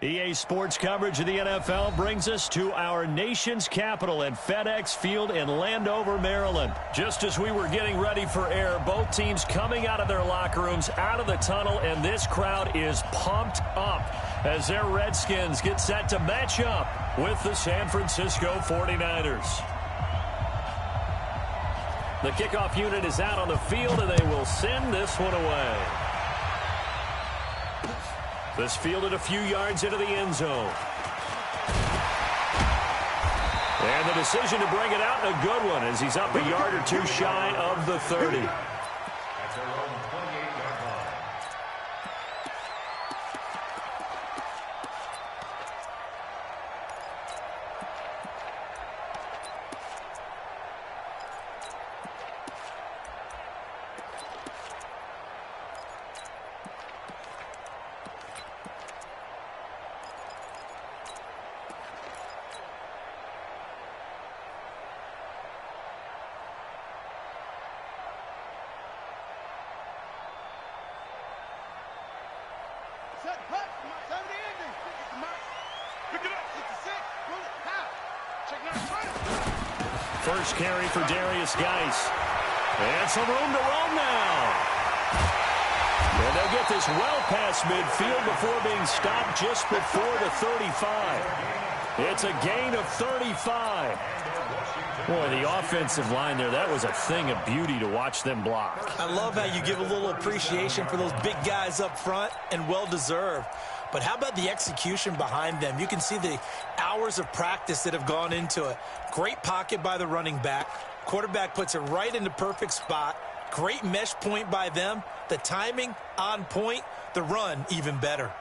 EA Sports coverage of the NFL brings us to our nation's capital at FedEx Field in Landover, Maryland. Just as we were getting ready for air, both teams coming out of their locker rooms, out of the tunnel, and this crowd is pumped up as their Redskins get set to match up with the San Francisco 49ers. The kickoff unit is out on the field, and they will send this one away. This fielded a few yards into the end zone. And the decision to bring it out, a good one, as he's up a yard or two shy of the 30. First carry for Darius Geis. And some room to roam now. And they'll get this well past midfield before being stopped just before the 35. It's a gain of 35. Boy, the offensive line there, that was a thing of beauty to watch them block. I love how you give a little appreciation for those big guys up front, and well-deserved. But how about the execution behind them? You can see the hours of practice that have gone into it. Great pocket by the running back. Quarterback puts it right in the perfect spot. Great mesh point by them. The timing on point. The run even better.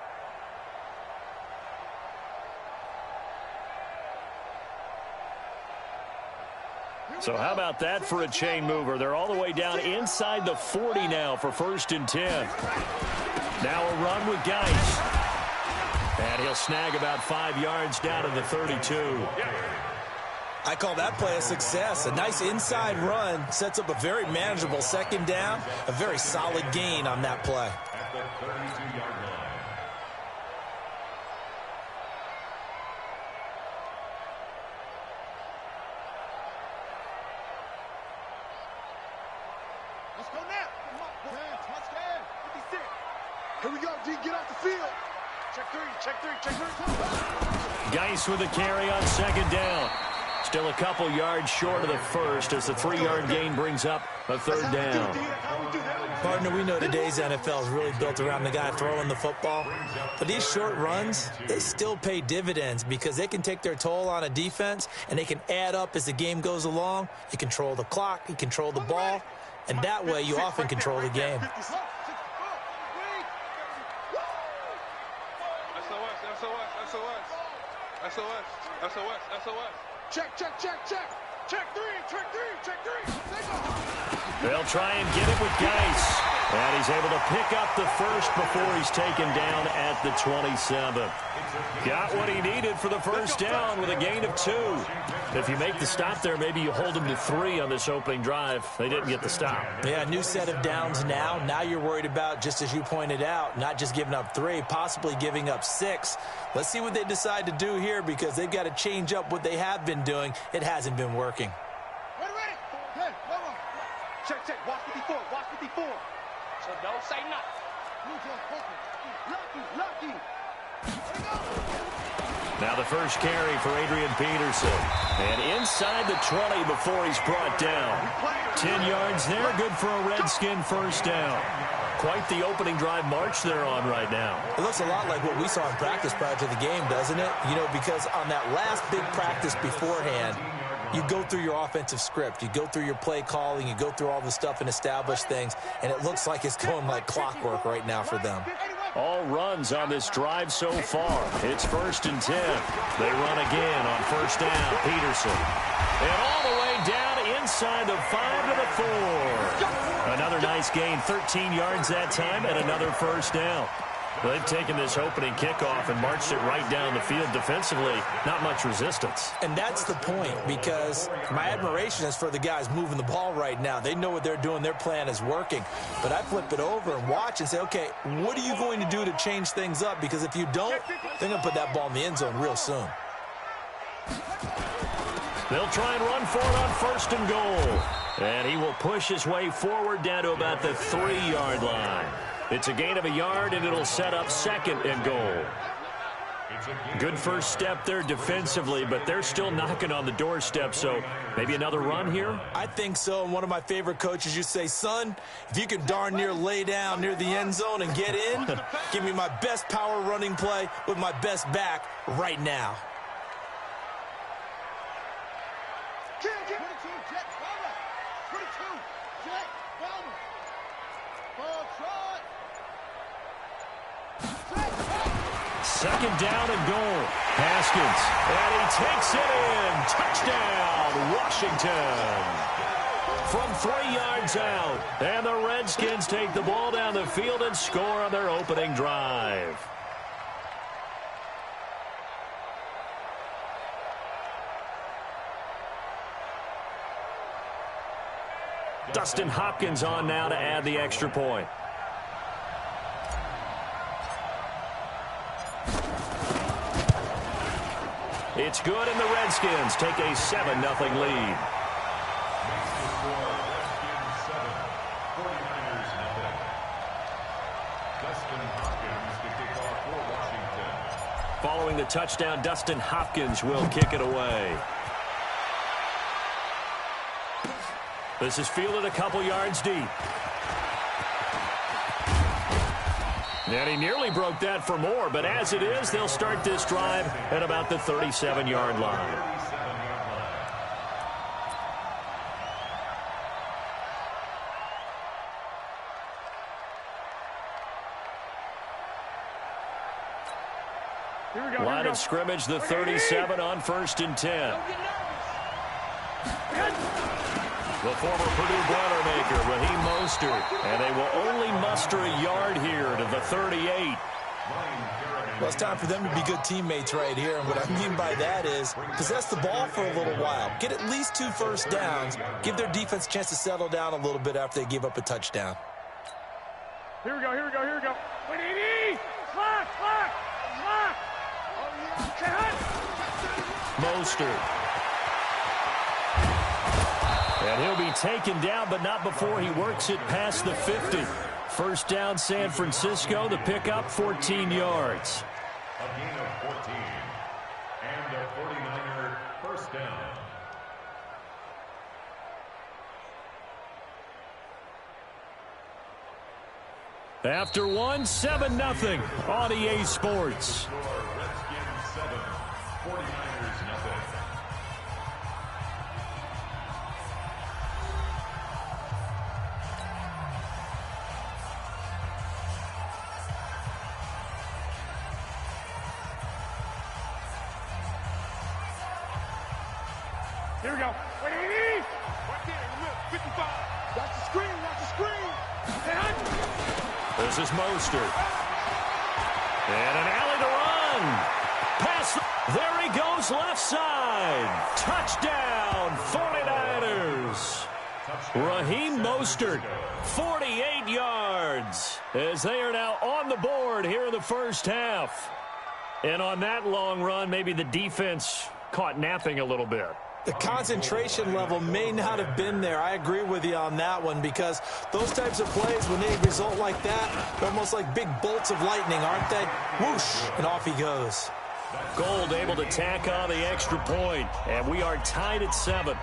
So how about that for a chain mover? They're all the way down inside the 40 now for 1st and 10. Now a run with Geis. And he'll snag about 5 yards down to the 32. I call that play a success. A nice inside run sets up a very manageable 2nd down. A very solid gain on that play. At the 32-yard line. Let's go now. Come on. Touchdown. 56. Here we go, D. Get off the field. Check three, check three, check three. Geis with a carry on 2nd down. Still a couple yards short of the first as the 3-yard gain brings up a 3rd down. Partner, we know today's NFL is really built around the guy throwing the football. But these short runs, they still pay dividends because they can take their toll on a defense and they can add up as the game goes along. You control the clock, you control the ball, and that way you often control the game. SOS. Check. Check three. They'll try and get it with Geis. And he's able to pick up the first before he's taken down at the 27. Got what he needed for the 1st down with a gain of 2. If you make the stop there, maybe you hold him to 3 on this opening drive. They didn't get the stop. Yeah, new set of downs now. Now you're worried about, just as you pointed out, not just giving up 3, possibly giving up 6. Let's see what they decide to do here because they've got to change up what they have been doing. It hasn't been working. Ready. Hey, come on. Check. Watch 54. So don't say nothing. Lucky. Now the first carry for Adrian Peterson. And inside the 20 before he's brought down. 10 yards there, good for a Redskin 1st down. Quite the opening drive march they're on right now. It looks a lot like what we saw in practice prior to the game, doesn't it? You know, because on that last big practice beforehand, you go through your offensive script. You go through your play calling. You go through all the stuff and establish things. And it looks like it's going like clockwork right now for them. All runs on this drive so far. It's 1st and 10. They run again on 1st down. Peterson. And all the way down inside the 5 to the 4. Another nice gain. 13 yards that time and another 1st down. They've taken this opening kickoff and marched it right down the field defensively. Not much resistance. And that's the point, because my admiration is for the guys moving the ball right now. They know what they're doing. Their plan is working. But I flip it over and watch and say, okay, what are you going to do to change things up? Because if you don't, they're going to put that ball in the end zone real soon. They'll try and run for it on 1st and goal. And he will push his way forward down to about the 3-yard line. It's a gain of a yard, and it'll set up 2nd and goal. Good first step there defensively, but they're still knocking on the doorstep, so maybe another run here? I think so. And one of my favorite coaches, you say, son, if you can darn near lay down near the end zone and get in, give me my best power running play with my best back right now. Second down and goal. Haskins, and he takes it in. Touchdown, Washington. From 3 yards out, and the Redskins take the ball down the field and score on their opening drive. Dustin Hopkins on now to add the extra point. It's good, and the Redskins take a 7-0 lead. Following the touchdown, Dustin Hopkins will kick it away. This is fielded a couple yards deep. And he nearly broke that for more, but as it is, they'll start this drive at about the 37-yard line. Line of scrimmage, the 37 on 1st and 10. The former Purdue Boilermaker, Raheem Mostert, and they will only muster a yard here to the 38. Well, it's time for them to be good teammates right here, and what I mean by that is possess the ball for a little while. Get at least 2 first downs. Give their defense a chance to settle down a little bit after they give up a touchdown. Here we go, here we go, here we go. 180! Slack, slack, slack! Mostert. And he'll be taken down, but not before he works it past the 50. First down, San Francisco. The pickup, 14 yards. A gain of 14. And a 49er first down. After one, 7-0 on EA Sports. Redskins 7, 49ers nothing. Here we go. 180! Right there, 55. Watch the screen, watch the screen. This is Mostert. And an alley to run. Pass. There he goes, left side. Touchdown, 49ers. Raheem Mostert, 48 yards, as they are now on the board here in the first half. And on that long run, maybe the defense caught napping a little bit. The concentration level may not have been there. I agree with you on that one, because those types of plays, when they result like that, they're almost like big bolts of lightning, aren't they? Whoosh, and off he goes. Gold able to tack on the extra point, and we are tied at 7.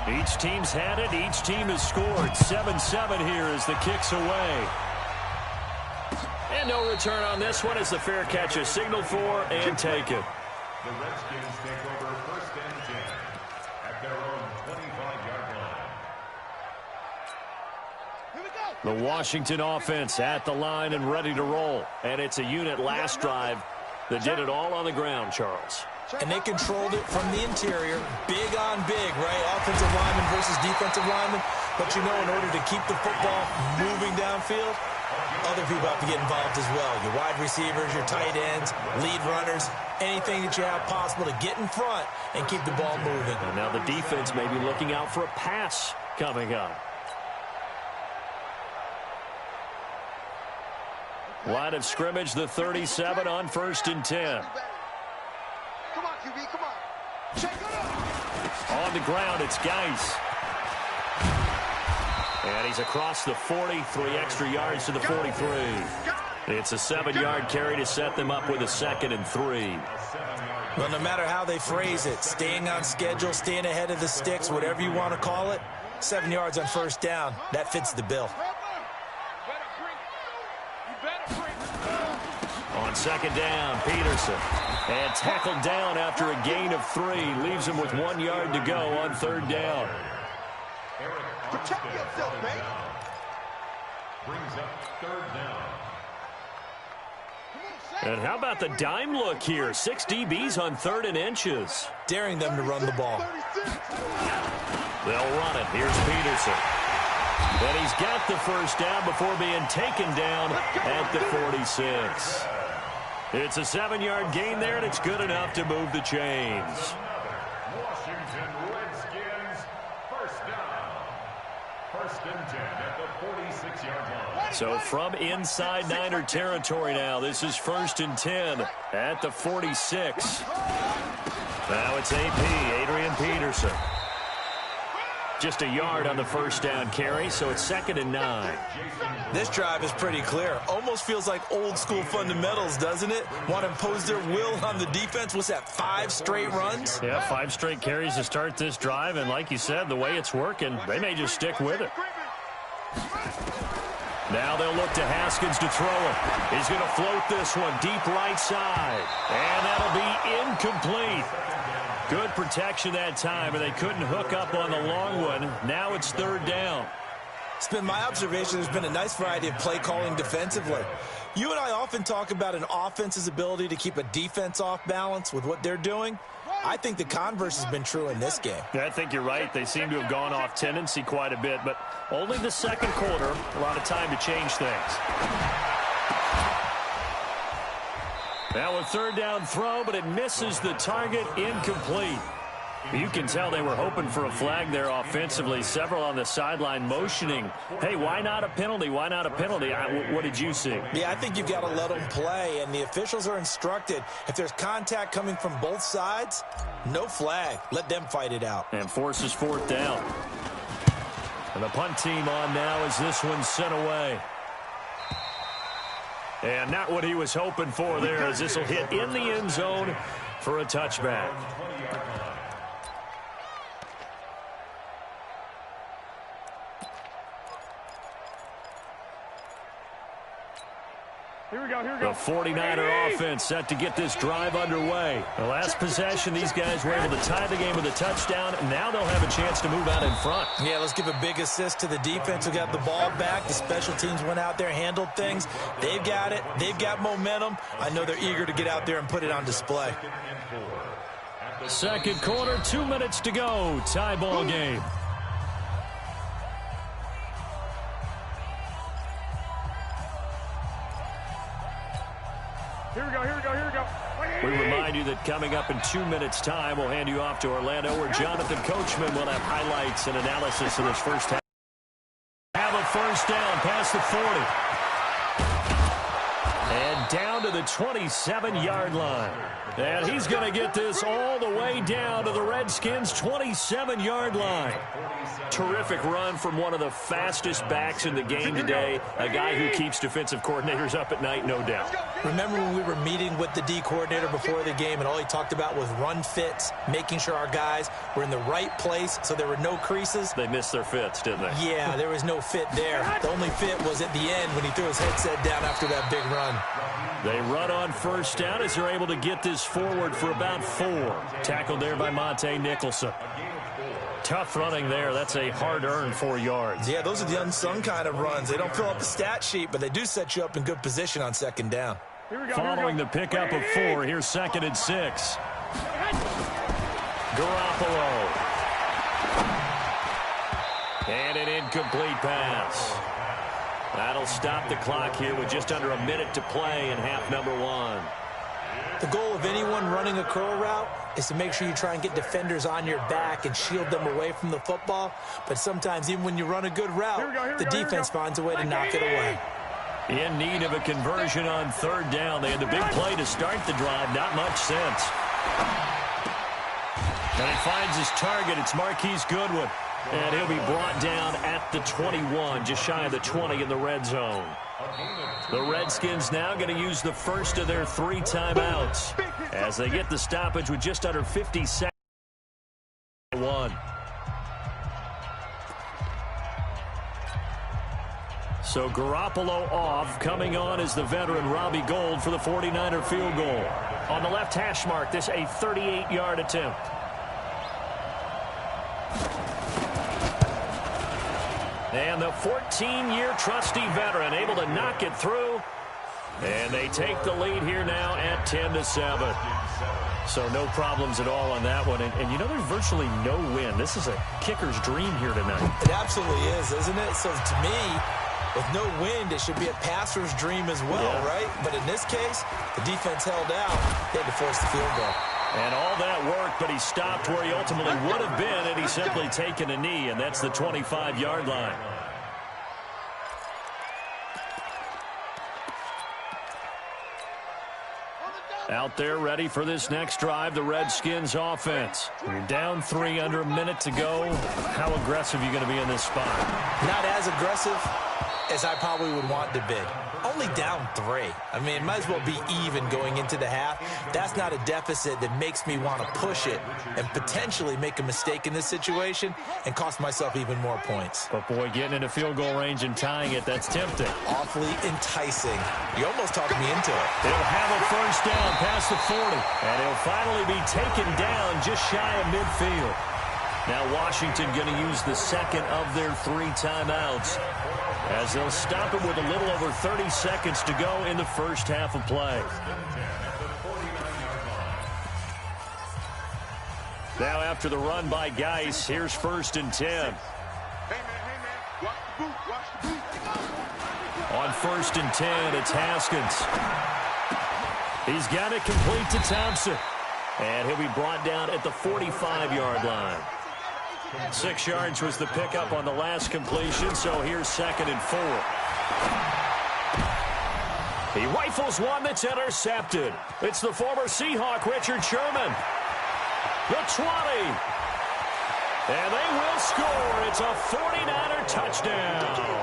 Each team's had it. Each team has scored. 7-7 here as the kick's away. And no return on this one as the fair catch is signaled for and taken. The Redskins take over first and 10 at their own 25-yard line. The Washington offense at the line and ready to roll. And it's a unit last drive that did it all on the ground, Charles. and they controlled it from the interior, big on big, right? Offensive lineman versus defensive lineman. But you know, in order to keep the football moving downfield, other people have to get involved as well. Your wide receivers, your tight ends, lead runners, anything that you have possible to get in front and keep the ball moving. And now the defense may be looking out for a pass coming up. Line of scrimmage, the 37 on 1st and 10. Come on, QB, come on. Check it out. On the ground, it's Geis. And he's across the 40, 3 extra yards to the 43. It's a 7-yard carry to set them up with a 2nd and 3. Well, no matter how they phrase it, staying on schedule, staying ahead of the sticks, whatever you want to call it, 7 yards on 1st down, that fits the bill. On 2nd down, Peterson. And tackled down after a gain of 3. Leaves him with 1 yard to go on 3rd down. Protect yourself, man. Brings up 3rd down. And how about the dime look here? 6 DBs on 3rd and inches. Daring them to run the ball. They'll run it. Here's Peterson. And he's got the 1st down before being taken down at the 46. It's a 7-yard gain there, and it's good enough to move the chains. Washington Redskins, 1st down. 1st and 10 at the 46-yard line. So from inside Niner territory now, this is 1st and 10 at the 46. Now it's AP, Adrian Peterson. Just a yard on the 1st down carry, so it's 2nd and 9. This drive is pretty clear. Almost feels like old school fundamentals, doesn't it? Want to impose their will on the defense. What's that, 5 straight runs? Yeah, 5 straight carries to start this drive, and like you said, the way it's working, they may just stick with it. Now they'll look to Haskins to throw it. He's going to float this one deep right side, and that'll be incomplete. Good protection that time, and they couldn't hook up on the long one. Now it's 3rd down. It's been my observation there's been a nice variety of play calling defensively. You and I often talk about an offense's ability to keep a defense off balance with what they're doing. I think the converse has been true in this game. Yeah, I think you're right. They seem to have gone off tendency quite a bit, but only the 2nd quarter, a lot of time to change things. Now a 3rd down throw, but it misses the target, incomplete. You can tell they were hoping for a flag there offensively. Several on the sideline motioning, hey, why not a penalty? Why not a penalty? What did you see? Yeah, I think you've got to let them play, and the officials are instructed. If there's contact coming from both sides, no flag. Let them fight it out. And forces 4th down. And the punt team on now as this one's sent away. And not what he was hoping for there, as this will hit in the end zone for a touchback. Here we go. The 49er offense set to get this drive underway. The last possession, these guys were able to tie the game with a touchdown. Now they'll have a chance to move out in front. Yeah, let's give a big assist to the defense who got the ball back. The special teams went out there, handled things. They've got it. They've got momentum. I know they're eager to get out there and put it on display. 2nd quarter, 2 minutes to go. Tie ball game. Here we go. We remind you that coming up in 2 minutes' time, we'll hand you off to Orlando, where Jonathan Coachman will have highlights and analysis of this first half. Have a 1st down past the 40. And down to the 27-yard line. And he's going to get this all the way down to the Redskins' 27-yard line. Terrific run from one of the fastest backs in the game today, a guy who keeps defensive coordinators up at night, no doubt. Remember when we were meeting with the D coordinator before the game and all he talked about was run fits, making sure our guys were in the right place so there were no creases? They missed their fits, didn't they? Yeah, there was no fit there. The only fit was at the end when he threw his headset down after that big run. They run on 1st down as they're able to get this forward for about 4. Tackled there by Monte Nicholson. Tough running there. That's a hard-earned 4 yards. Yeah, those are the unsung kind of runs. They don't fill up the stat sheet, but they do set you up in good position on 2nd down. Following the pickup of 4, here's 2nd and 6. Garoppolo. And an incomplete pass. That'll stop the clock here with just under a minute to play in half number one. The goal of anyone running a curl route is to make sure you try and get defenders on your back and shield them away from the football. But sometimes even when you run a good route, the defense finds a way to knock it away. In need of a conversion on third down. They had the big play to start the drive. Not much sense. And he finds his target. It's Marquise Goodwin. And he'll be brought down at the 21, just shy of the 20 in the red zone. The Redskins now going to use the first of their 3 timeouts as they get the stoppage with just under 50 seconds. So Garoppolo off. Coming on is the veteran Robbie Gould for the 49er field goal. On the left hash mark, this a 38-yard attempt. And the 14-year trusty veteran able to knock it through. And they take the lead here now at 10-7. So no problems at all on that one. And you know, there's virtually no wind. This is a kicker's dream here tonight. It absolutely is, isn't it? So to me, with no wind, it should be a passer's dream as well, right? But in this case, the defense held out. They had to force the field goal. And all that worked, but he stopped where he ultimately would have been, and he's simply taken a knee, and that's the 25-yard line. Out there ready for this next drive, the Redskins offense. You're down 3 under a minute to go. How aggressive are you going to be in this spot? Not as aggressive as I probably would want to be. Only down 3. I mean, it might as well be even going into the half. That's not a deficit that makes me want to push it and potentially make a mistake in this situation and cost myself even more points. But, boy, getting into field goal range and tying it, that's tempting. Awfully enticing. You almost talked me into it. He'll have a first down past the 40. And he'll finally be taken down just shy of midfield. Now Washington going to use the second of their 3 timeouts, as they'll stop him with a little over 30 seconds to go in the first half of play. Now after the run by Geis, here's 1st and 10. On 1st and 10, it's Haskins. He's got it complete to Thompson. And he'll be brought down at the 45-yard line. 6 yards was the pickup on the last completion, so here's 2nd and 4. He rifles one that's intercepted. It's the former Seahawk, Richard Sherman. The 20. And they will score. It's a 49er touchdown.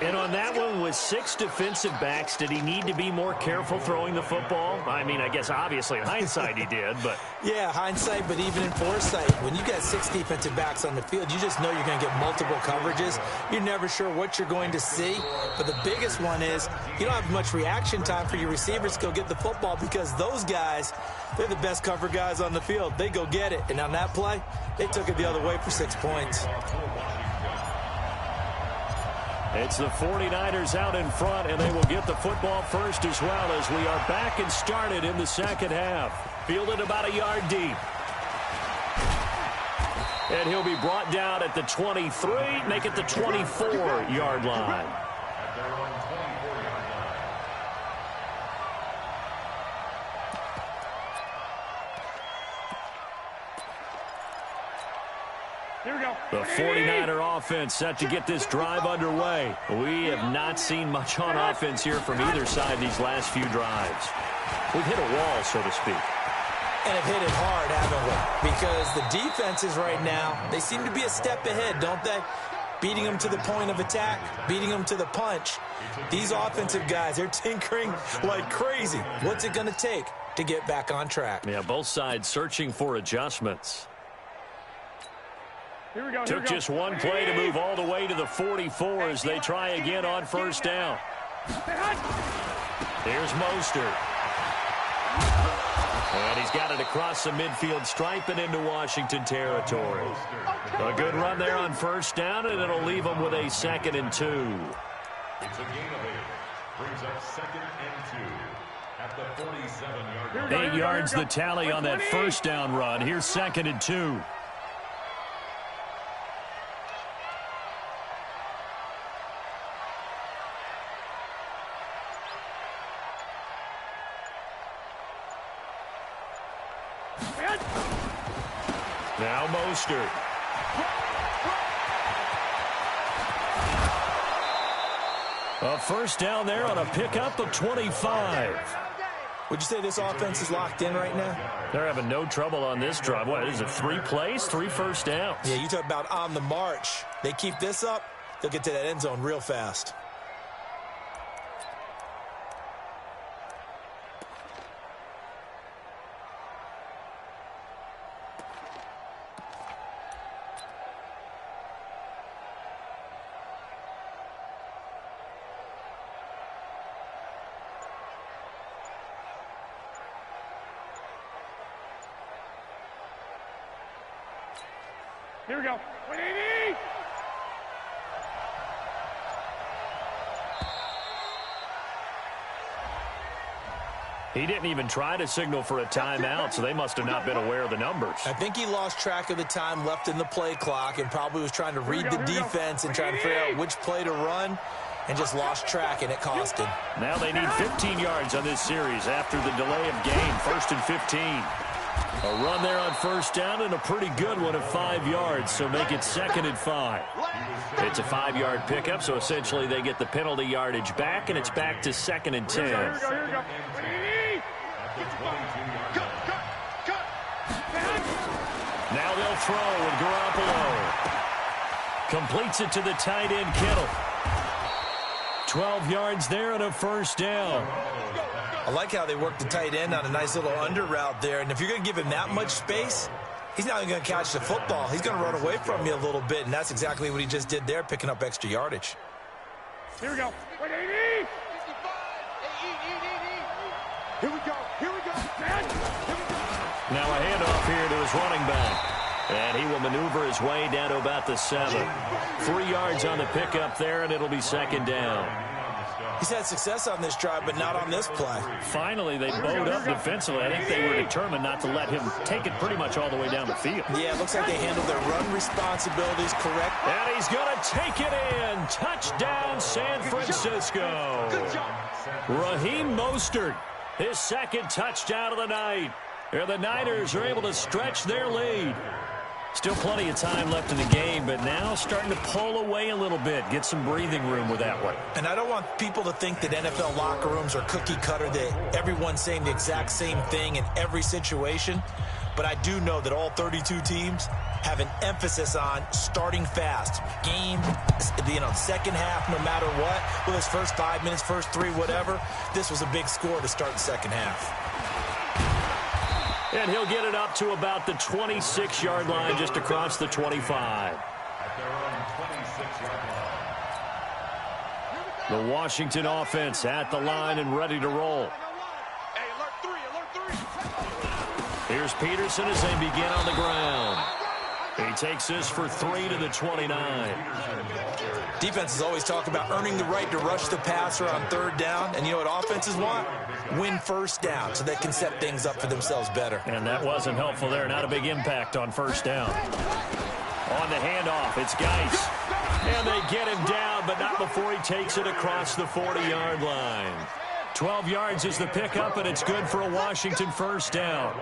And on that one, with 6 defensive backs, did he need to be more careful throwing the football? I mean, I guess obviously in hindsight he did, but... Yeah, hindsight, but even in foresight, when you got 6 defensive backs on the field, you just know you're going to get multiple coverages. You're never sure what you're going to see. But the biggest one is you don't have much reaction time for your receivers to go get the football, because those guys, they're the best cover guys on the field. They go get it. And on that play, they took it the other way for 6 points. It's the 49ers out in front, and they will get the football first as well, as we are back and started in the second half. Fielded about a yard deep. And he'll be brought down at the 23, make it the 24-yard line. Here we go. The 49er offense set to get this drive underway. We have not seen much on offense here from either side these last few drives. We've hit a wall, so to speak. And have hit it hard, haven't we? Because the defenses right now, they seem to be a step ahead, don't they? Beating them to the point of attack, beating them to the punch. These offensive guys, they're tinkering like crazy. What's it going to take to get back on track? Yeah, both sides searching for adjustments. Here we go. Took just one play to move all the way to the 44 as they try again on first down. Here's Mostert. And he's got it across the midfield stripe and into Washington territory. A good run there on first down, and it'll leave them with a 2nd and 2. It's a gain of 8. Brings up 2nd and 2. At the 47-yard line. 8 yards the tally on that first down run. Here's 2nd and 2. Now Mostert. A first down there on a pickup of 25. Would you say this offense is locked in right now? They're having no trouble on this drive. What is it, 3 plays, 3 first downs? Yeah, you talk about on the march. They keep this up, they'll get to that end zone real fast. Here we go. 180. He didn't even try to signal for a timeout, so they must have not been aware of the numbers. I think he lost track of the time left in the play clock and probably was trying to read the defense and trying to figure out which play to run and just lost track, and it cost him. Now they need 15 yards on this series after the delay of game. 1st and 15. A run there on first down and a pretty good one of 5 yards, so make it 2nd and 5. It's a 5-yard pickup, so essentially they get the penalty yardage back, and it's back to 2nd and 10. Here we go. Here we go. 180. Cut. Now they'll throw with Garoppolo. Completes it to the tight end, Kittle. 12 yards there and a first down. I like how they work the tight end on a nice little under route there. And if you're going to give him that much space, he's not even going to catch the football. He's going to run away from you a little bit, and that's exactly what he just did there, picking up extra yardage. Here we go. 180. Here we go. Here we go. Now a handoff here to his running back. And he will maneuver his way down to about the 7. 3 yards on the pickup there, and it'll be 2nd down. He's had success on this drive, but not on this play. Finally, they bowed up defensively. I think they were determined not to let him take it pretty much all the way down the field. Yeah, it looks like they handled their run responsibilities correct. And he's going to take it in. Touchdown, San Francisco. Raheem Mostert, his 2nd touchdown of the night. And the Niners are able to stretch their lead. Still plenty of time left in the game, but now starting to pull away a little bit, get some breathing room with that one. And I don't want people to think that NFL locker rooms are cookie cutter, that everyone's saying the exact same thing in every situation. But I do know that all 32 teams have an emphasis on starting fast. Game, second half, no matter what. Well, his first 5 minutes, first 3, whatever. This was a big score to start the second half. And he'll get it up to about the 26-yard line, just across the 25. At their own 26-yard line. The Washington offense at the line and ready to roll. Hey, alert 3. Here's Peterson as they begin on the ground. He takes this for 3 to the 29. Defenses always talk about earning the right to rush the passer on 3rd down. And you know what offenses want? Win first down so they can set things up for themselves better. And that wasn't helpful there. Not a big impact on first down. On the handoff, it's Geis. And they get him down, but not before he takes it across the 40-yard line. 12 yards is the pickup, and it's good for a Washington first down.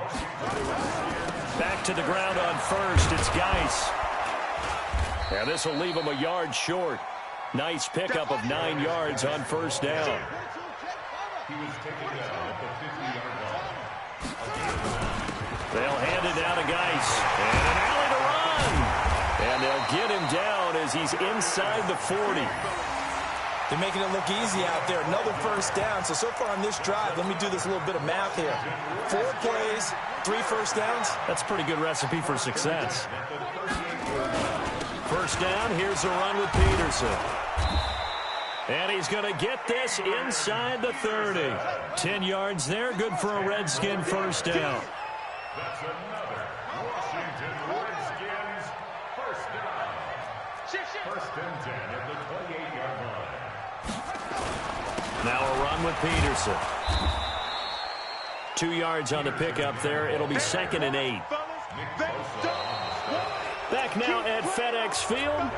Back to the ground on first, it's Geis. And this will leave him a yard short. Nice pickup of 9 yards on first down. He was taken down at the 50-yard line. They'll hand it down to Geis. And an alley to run. And they'll get him down as he's inside the 40. They're making it look easy out there. Another first down. So far on this drive, let me do this little bit of math here. 4 plays, 3 first downs. That's a pretty good recipe for success. First down, here's a run with Peterson. And he's going to get this inside the 30. 10 yards there, good for a Redskin first down. That's another Washington Redskins first down. 1st and 10 at the 28-yard line. Now a run with Peterson. 2 yards on the pickup there. It'll be 2nd and 8. Back now at FedEx Field.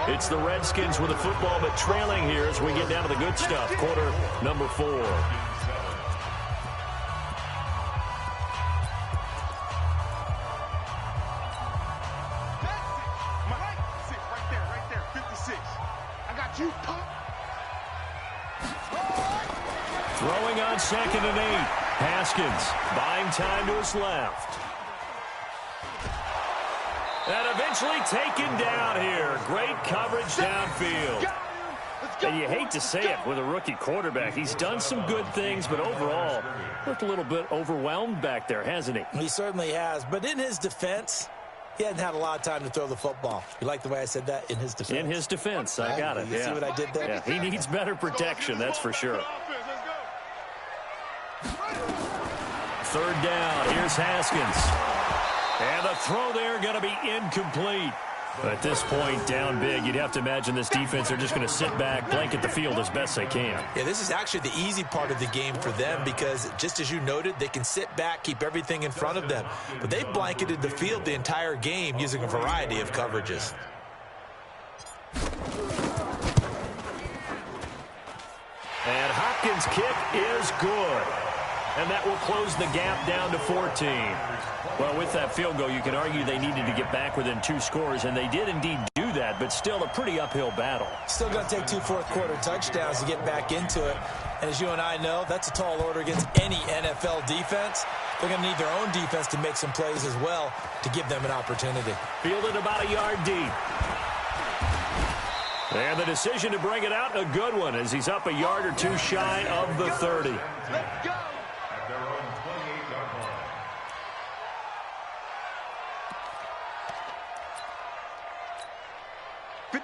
It's the Redskins with the football, but trailing here as we get down to the good stuff. Quarter number 4. Throwing on 2nd and 8. Haskins buying time to his left. And eventually taken down here. Great coverage downfield. And you hate to say it with a rookie quarterback. He's done some good things, but overall, looked a little bit overwhelmed back there, hasn't he? He certainly has. But in his defense, he hasn't had a lot of time to throw the football. You like the way I said that? In his defense. In his defense. I got it. You see what I did there? Yeah, he needs better protection, that's for sure. 3rd down. Here's Haskins. And the throw there going to be incomplete. At this point, down big, you'd have to imagine this defense are just going to sit back, blanket the field as best they can. Yeah, this is actually the easy part of the game for them because, just as you noted, they can sit back, keep everything in front of them. But they've blanketed the field the entire game using a variety of coverages. And Hopkins' kick is good. And that will close the gap down to 14. Well, with that field goal, you can argue they needed to get back within 2 scores, and they did indeed do that, but still a pretty uphill battle. Still going to take 2 fourth-quarter touchdowns to get back into it. And as you and I know, that's a tall order against any NFL defense. They're going to need their own defense to make some plays as well to give them an opportunity. Fielded about a yard deep. And the decision to bring it out, a good one, as he's up a yard or 2 shy of the 30. Let's go. At their own 28-yard line. The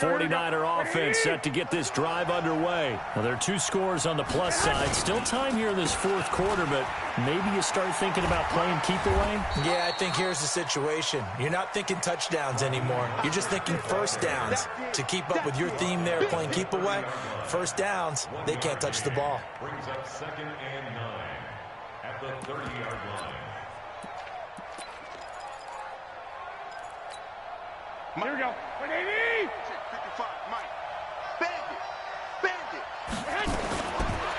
49er offense set to get this drive underway. Well, there are 2 scores on the plus side. Still time here in this 4th quarter, but maybe you start thinking about playing keep away? Yeah, I think here's the situation. You're not thinking touchdowns anymore. You're just thinking first downs. To keep up with your theme there, playing keep away, first downs, they can't touch the ball. Brings up 2nd and 9 at the 30-yard line. Here we go. 55, Mike. Bandit.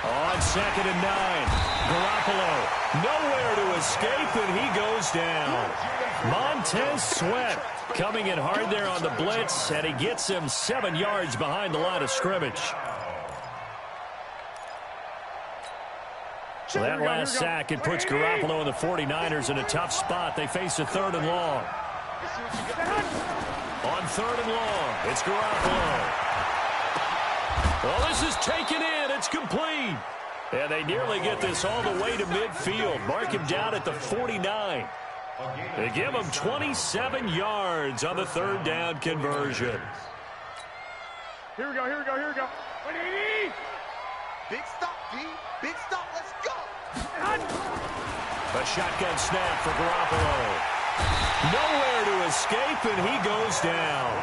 On 2nd and 9, Garoppolo nowhere to escape, and he goes down. Montez Sweat coming in hard there on the blitz, and he gets him 7 yards behind the line of scrimmage. So that last sack, it puts Garoppolo and the 49ers in a tough spot. They face a 3rd and long. On 3rd and long, it's Garoppolo. Well, this is taken in. It's complete. And they nearly get this all the way to midfield. Mark him down at the 49. They give him 27 yards on the 3rd down conversion. Here we go. 180. Big stop, D. Big stop. Let's go. A shotgun snap for Garoppolo. Nowhere to escape, and he goes down.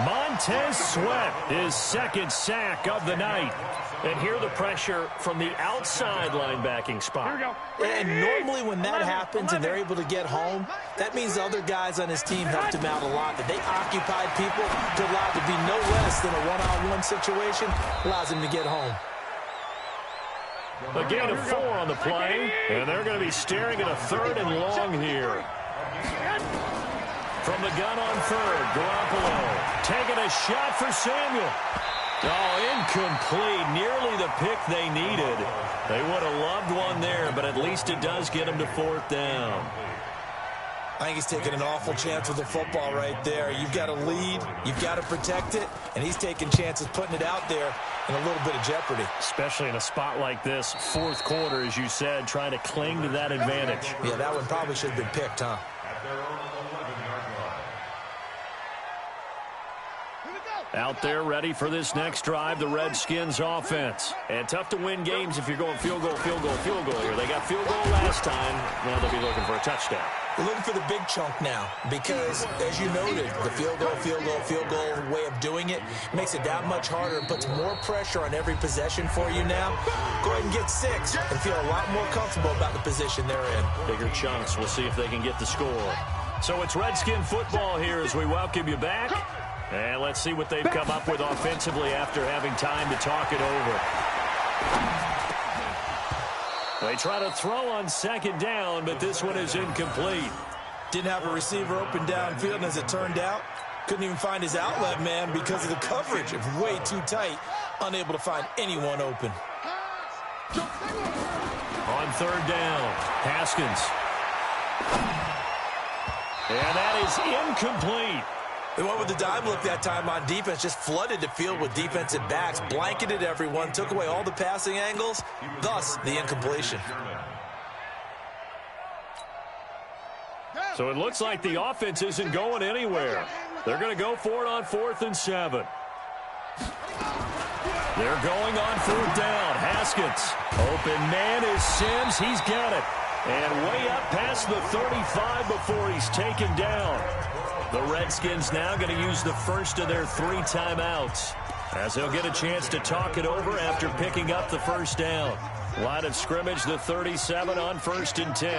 Montez Sweat, his 2nd sack of the night. And here the pressure from the outside linebacking spot. And normally when that happens and they're able to get home, that means the other guys on his team helped him out a lot. That they occupied people to allow it to be no less than a one-on-one situation, allows him to get home. A gain of 4 on the play, and they're going to be staring at a 3rd and long here. From the gun on 3rd, Garoppolo taking a shot for Samuel. Oh, incomplete. Nearly the pick they needed. They would have loved one there, but at least it does get them to 4th down. I think he's taking an awful chance with the football right there. You've got to lead, you've got to protect it, and he's taking chances putting it out there in a little bit of jeopardy. Especially in a spot like this, 4th quarter, as you said, trying to cling to that advantage. Yeah, that one probably should have been picked, huh? At their own 11-yard line. Here we go. Out there ready for this next drive, the Redskins offense. And tough to win games if you're going field goal, field goal, field goal here. They got field goal last time. Now they'll be looking for a touchdown. They're looking for the big chunk now because, as you noted, the field goal, field goal, field goal way of doing it makes it that much harder and puts more pressure on every possession for you now. Go ahead and get 6 and feel a lot more comfortable about the position they're in. Bigger chunks. We'll see if they can get the score. So it's Redskin football here as we welcome you back. And let's see what they've come up with offensively after having time to talk it over. They try to throw on second down, but this one is incomplete. Didn't have a receiver open downfield, and as it turned out, couldn't even find his outlet man because of the coverage. It was way too tight, unable to find anyone open. On third down, Haskins. And that is incomplete. They went with the dime look that time on defense, just flooded the field with defensive backs, blanketed everyone, took away all the passing angles, thus the incompletion. So it looks like the offense isn't going anywhere. They're going to go for it on 4th and 7. They're going on 4th down. Haskins. Open man is Sims. He's got it. And way up past the 35 before he's taken down. The Redskins now going to use the first of their 3 timeouts as they'll get a chance to talk it over after picking up the first down. Line of scrimmage, the 37 on 1st and 10.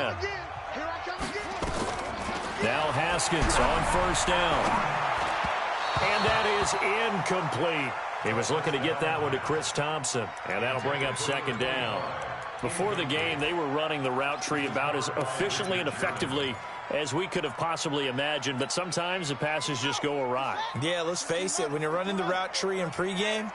Now Haskins on 1st down. And that is incomplete. He was looking to get that one to Chris Thompson, and that'll bring up 2nd down. Before the game, they were running the route tree about as efficiently and effectively as we could have possibly imagined, but sometimes the passes just go awry. Yeah, let's face it, when you're running the route tree in pregame,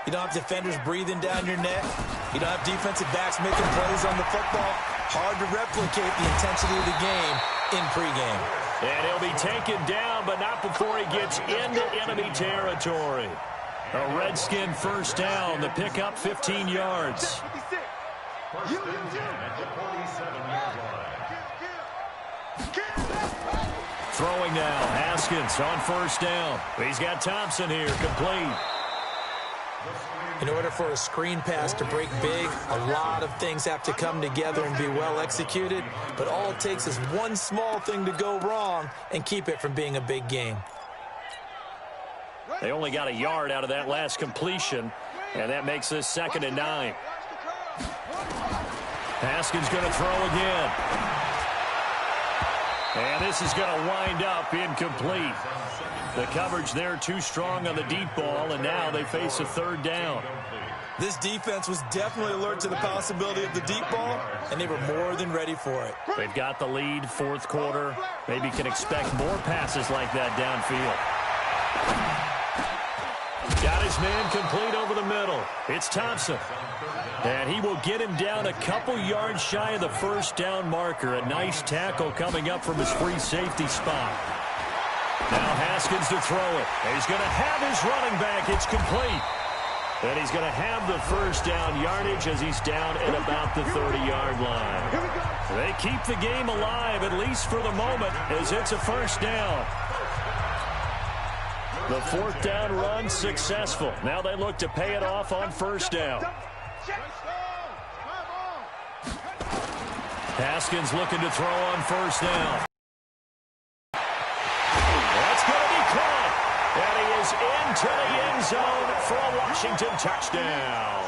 you don't have defenders breathing down your neck. You don't have defensive backs making plays on the football. Hard to replicate the intensity of the game in pregame. And he'll be taken down, but not before he gets into enemy territory. A Redskin first down, the pickup 15 yards. Throwing now, Haskins on 1st down. He's got Thompson here, complete. In order for a screen pass to break big, a lot of things have to come together and be well executed, but all it takes is one small thing to go wrong and keep it from being a big game. They only got a yard out of that last completion, and that makes this 2nd and 9. Haskins going to throw again. And this is going to wind up incomplete. The coverage there too strong on the deep ball, and now they face a 3rd down. This defense was definitely alert to the possibility of the deep ball, and they were more than ready for it. They've got the lead, 4th quarter. Maybe can expect more passes like that downfield. Got his man complete over the middle. It's Thompson. And he will get him down a couple yards shy of the 1st down marker. A nice tackle coming up from his free safety spot. Now Haskins to throw it. And he's going to have his running back. It's complete. And he's going to have the 1st down yardage as he's down at about the 30-yard line. They keep the game alive, at least for the moment, as it's a 1st down. The 4th down run successful. Now they look to pay it off on 1st down. Haskins looking to throw on 1st down. That's going to be caught. And he is into the end zone for a Washington touchdown.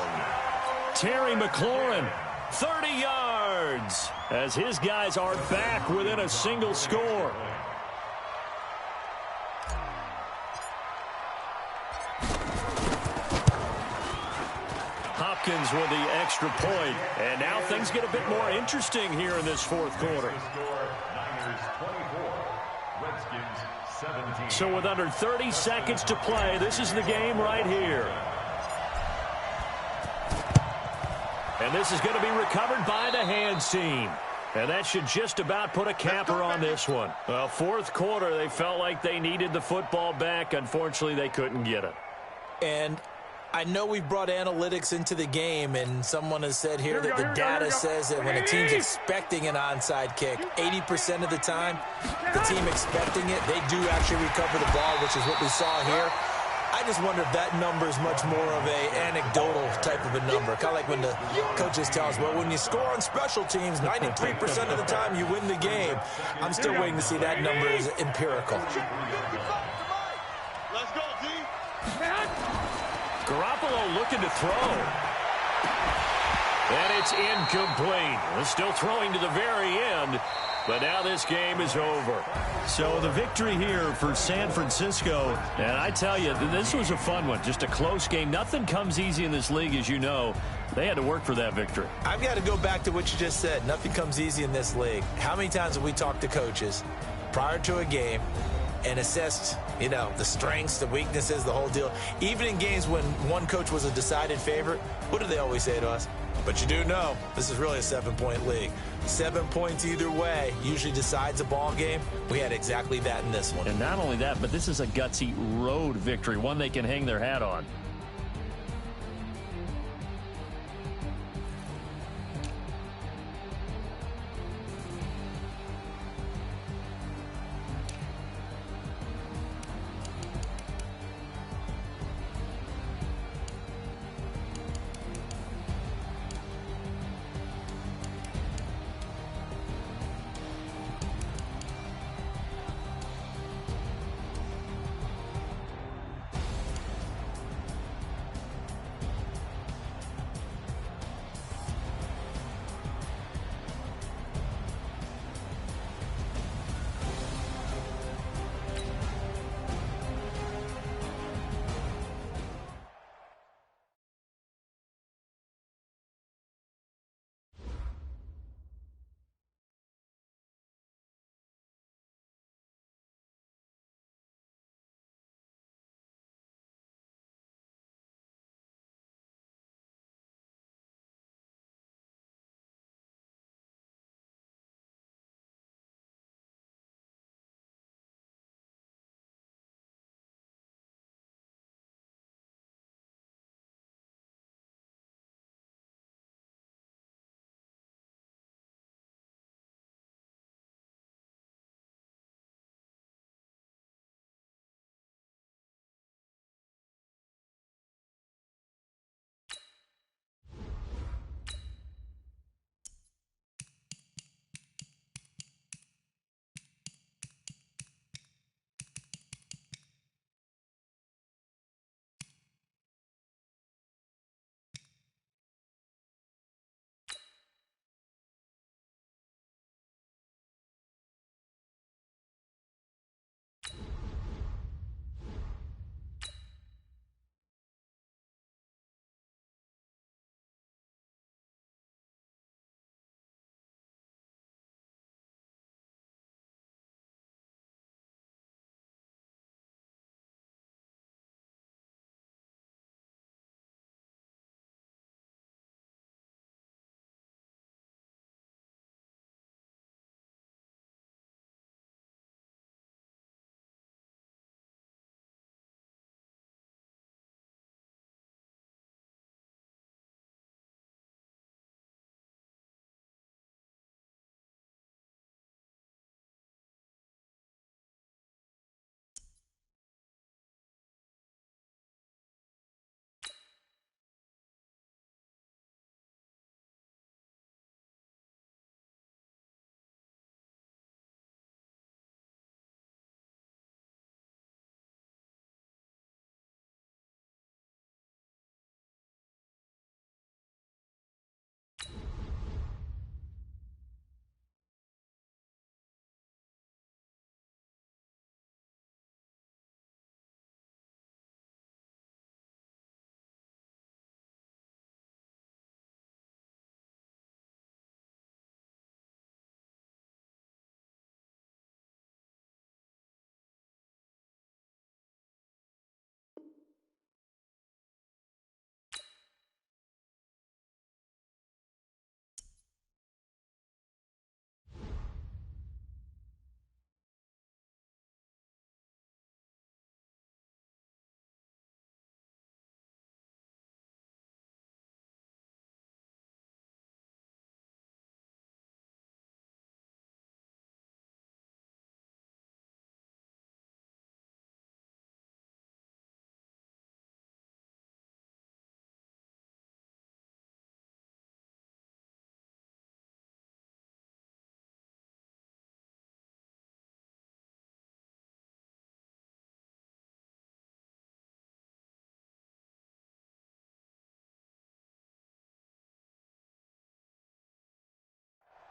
Terry McLaurin, 30 yards, as his guys are back within a single score. Hopkins with the extra point. And now things get a bit more interesting here in this 4th quarter. So with under 30 seconds to play, this is the game right here. And this is going to be recovered by the hands team. And that should just about put a capper on this one. Well, 4th quarter, they felt like they needed the football back. Unfortunately, they couldn't get it. And I know we've brought analytics into the game, and someone has said here that the data says that when a team's expecting an onside kick, 80% of the time, the team expecting it, they do actually recover the ball, which is what we saw here. I just wonder if that number is much more of a anecdotal type of a number. Kind of like when the coaches tell us, well, when you score on special teams, 93% of the time you win the game. I'm still waiting to see that number is empirical. Let's go, D. Garoppolo looking to throw. And it's incomplete. We're still throwing to the very end. But now this game is over. So the victory here for San Francisco. And I tell you, this was a fun one. Just a close game. Nothing comes easy in this league, as you know. They had to work for that victory. I've got to go back to what you just said. Nothing comes easy in this league. How many times have we talked to coaches prior to a game and assessed, you know, the strengths, the weaknesses, the whole deal? Even in games when one coach was a decided favorite, what do they always say to us? But you do know, this is really a 7-point league. 7 points either way usually decides a ball game. We had exactly that in this one. And not only that, but this is a gutsy road victory, one they can hang their hat on.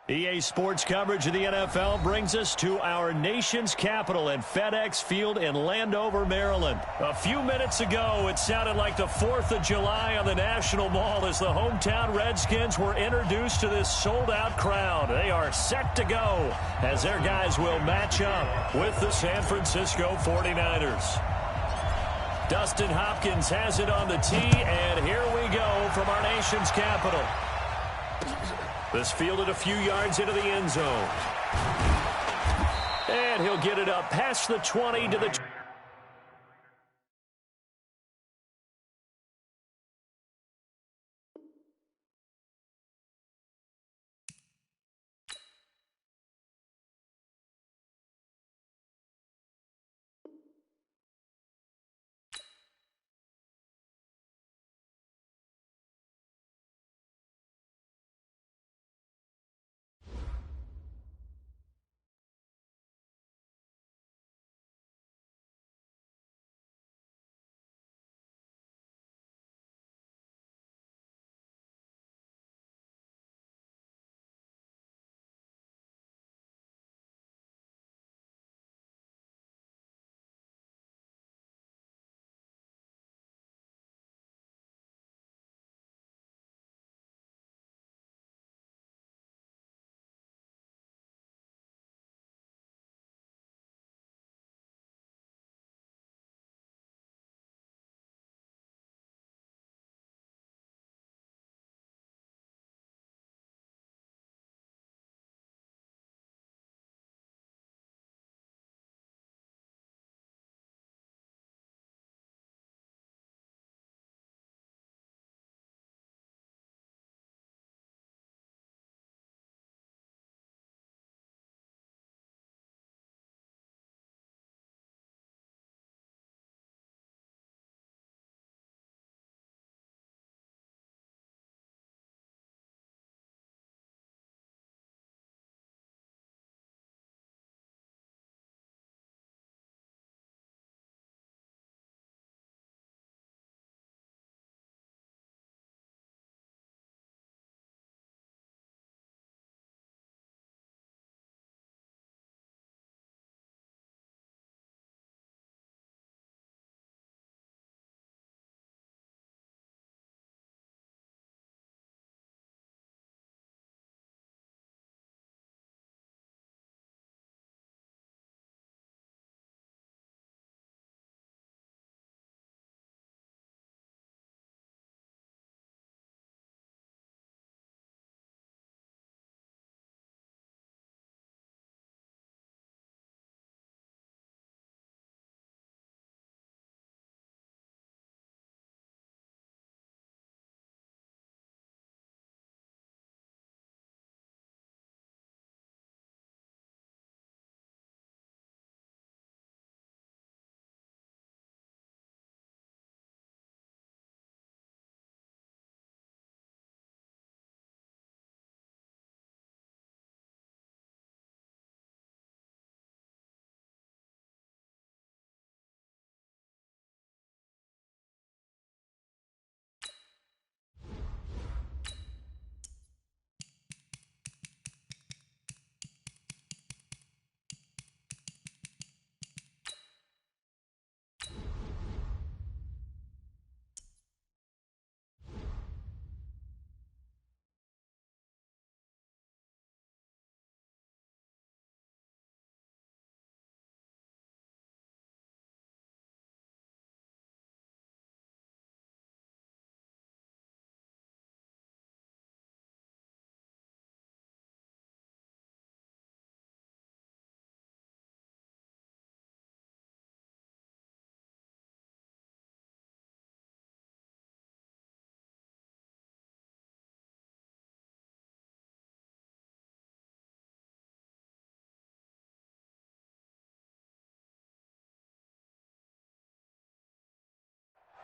EA Sports coverage of the NFL brings us to our nation's capital and FedEx Field in Landover, Maryland. A few minutes ago, it sounded like the 4th of July on the National Mall as the hometown Redskins were introduced to this sold-out crowd. They are set to go as their guys will match up with the San Francisco 49ers. Dustin Hopkins has it on the tee, and here we go from our nation's capital. This fielded a few yards into the end zone. And he'll get it up past the 20 to the...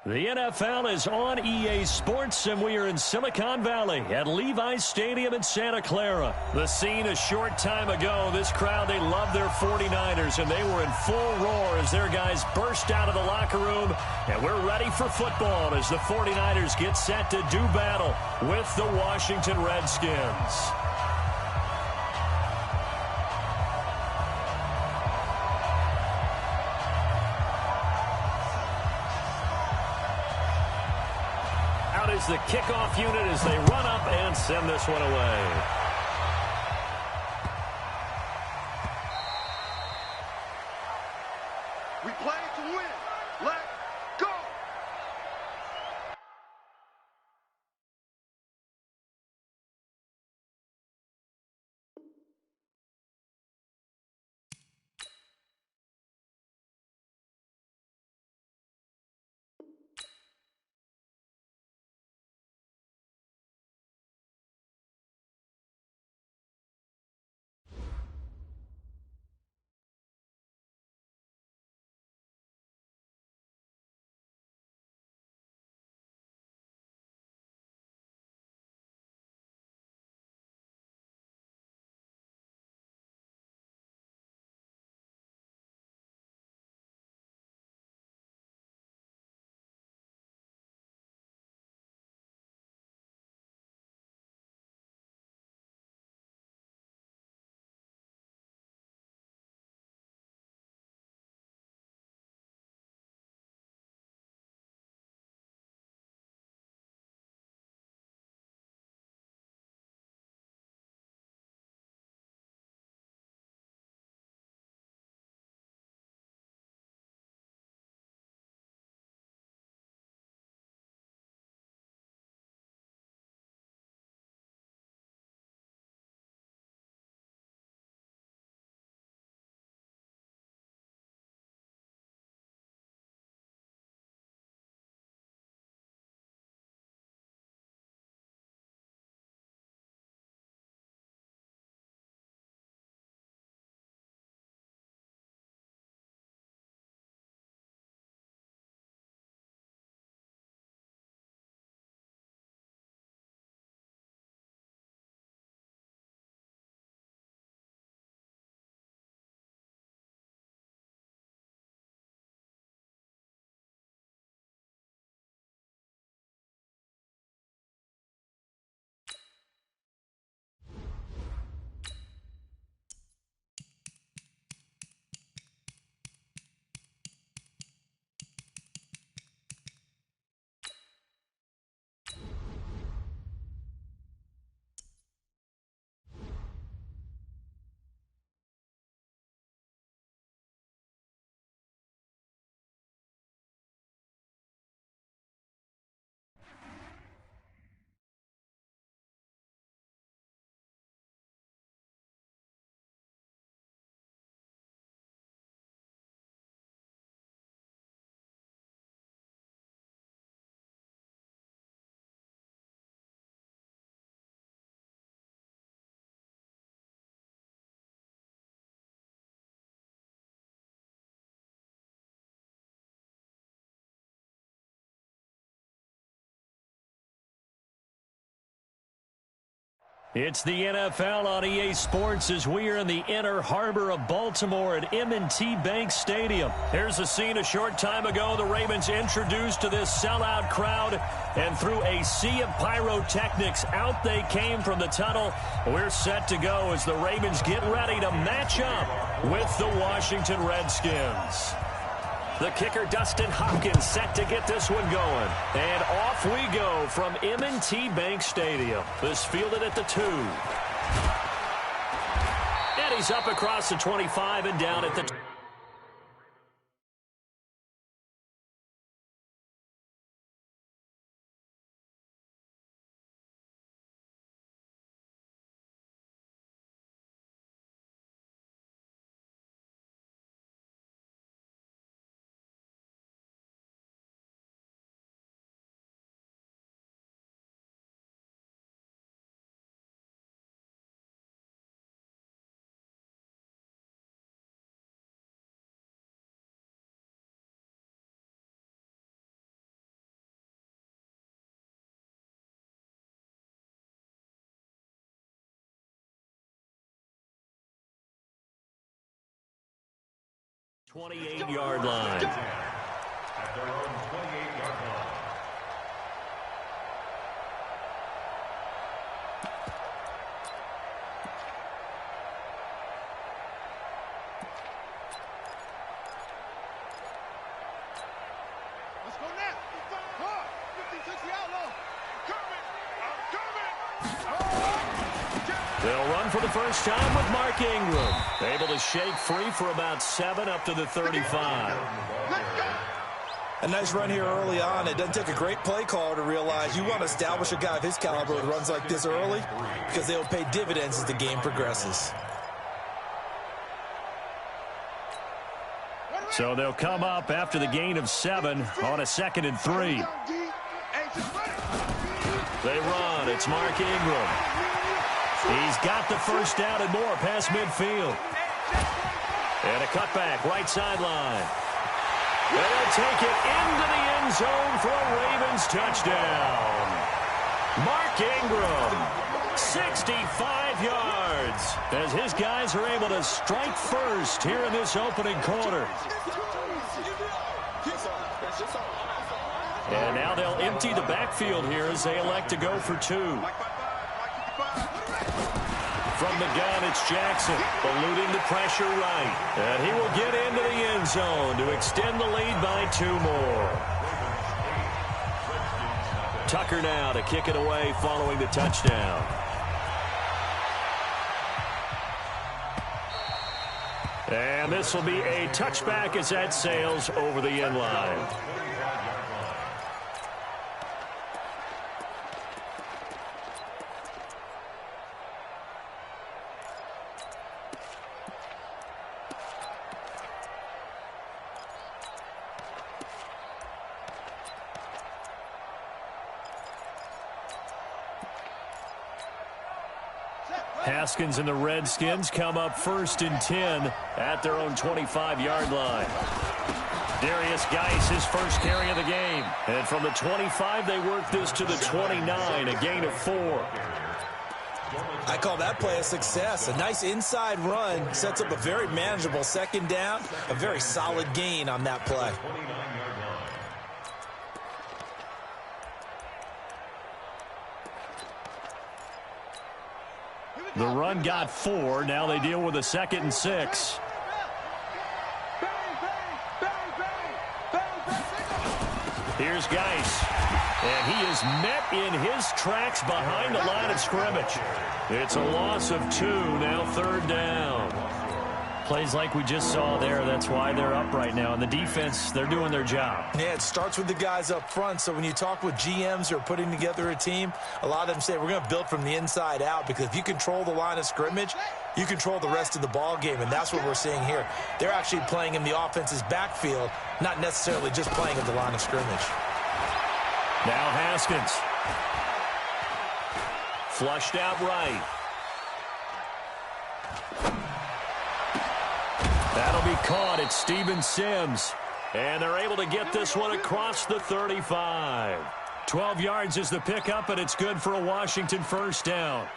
The NFL is on EA Sports, and we are in Silicon Valley at Levi's Stadium in Santa Clara. The scene a short time ago, this crowd, they love their 49ers, and they were in full roar as their guys burst out of the locker room. And we're ready for football as the 49ers get set to do battle with the Washington Redskins. is the kickoff unit as they run up and send this one away. We play to win. Let's go. It's the NFL on EA Sports as we are in the inner harbor of Baltimore at M&T Bank Stadium. Here's a scene a short time ago. The Ravens introduced to this sellout crowd, and through a sea of pyrotechnics, out they came from the tunnel. We're set to go as the Ravens get ready to match up with the Washington Redskins. The kicker, Dustin Hopkins, set to get this one going. And off we go from M&T Bank Stadium. This fielded at the 2. And he's up across the 25 and down at the 2. Yard line. At their own 28-yard line. Let's go now. 50, 60 outlaw. the first time with Mark Ingram. Able to shake free for about 7 up to the 35. A nice run here early on. It doesn't take a great play caller to realize you want to establish a guy of his caliber with runs like this early because they will pay dividends as the game progresses. So they'll come up after the gain of 7 on a 2nd and 3. They run. It's Mark Ingram. He's got the first down and more past midfield. And a cutback right sideline. They'll take it into the end zone for a Ravens touchdown. Mark Ingram, 65 yards, as his guys are able to strike first here in this opening quarter. And now they'll empty the backfield here as they elect to go for 2. From the gun, it's Jackson, eluding the pressure right. And he will get into the end zone to extend the lead by 2 more. Tucker now to kick it away following the touchdown. And this will be a touchback as that sails over the end line. Haskins and the Redskins come up 1st and 10 at their own 25-yard line. Darius Geis, his first carry of the game. And from the 25, they work this to the 29, a gain of 4. I call that play a success. A nice inside run sets up a very manageable 2nd down, a very solid gain on that play. The run got 4. Now they deal with a 2nd and 6. Here's Geis. And he is met in his tracks behind the line of scrimmage. It's a loss of 2. Now 3rd down. Plays like we just saw there. That's why they're up right now. And the defense, they're doing their job. Yeah, it starts with the guys up front. So when you talk with GMs who are putting together a team, a lot of them say we're going to build from the inside out, because if you control the line of scrimmage, you control the rest of the ball game. And that's what we're seeing here. They're actually playing in the offense's backfield, not necessarily just playing at the line of scrimmage. Now Haskins. Flushed out right. That'll be caught. It's Steven Sims. And they're able to get this one across the 35. 12 yards is the pickup, and it's good for a Washington first down.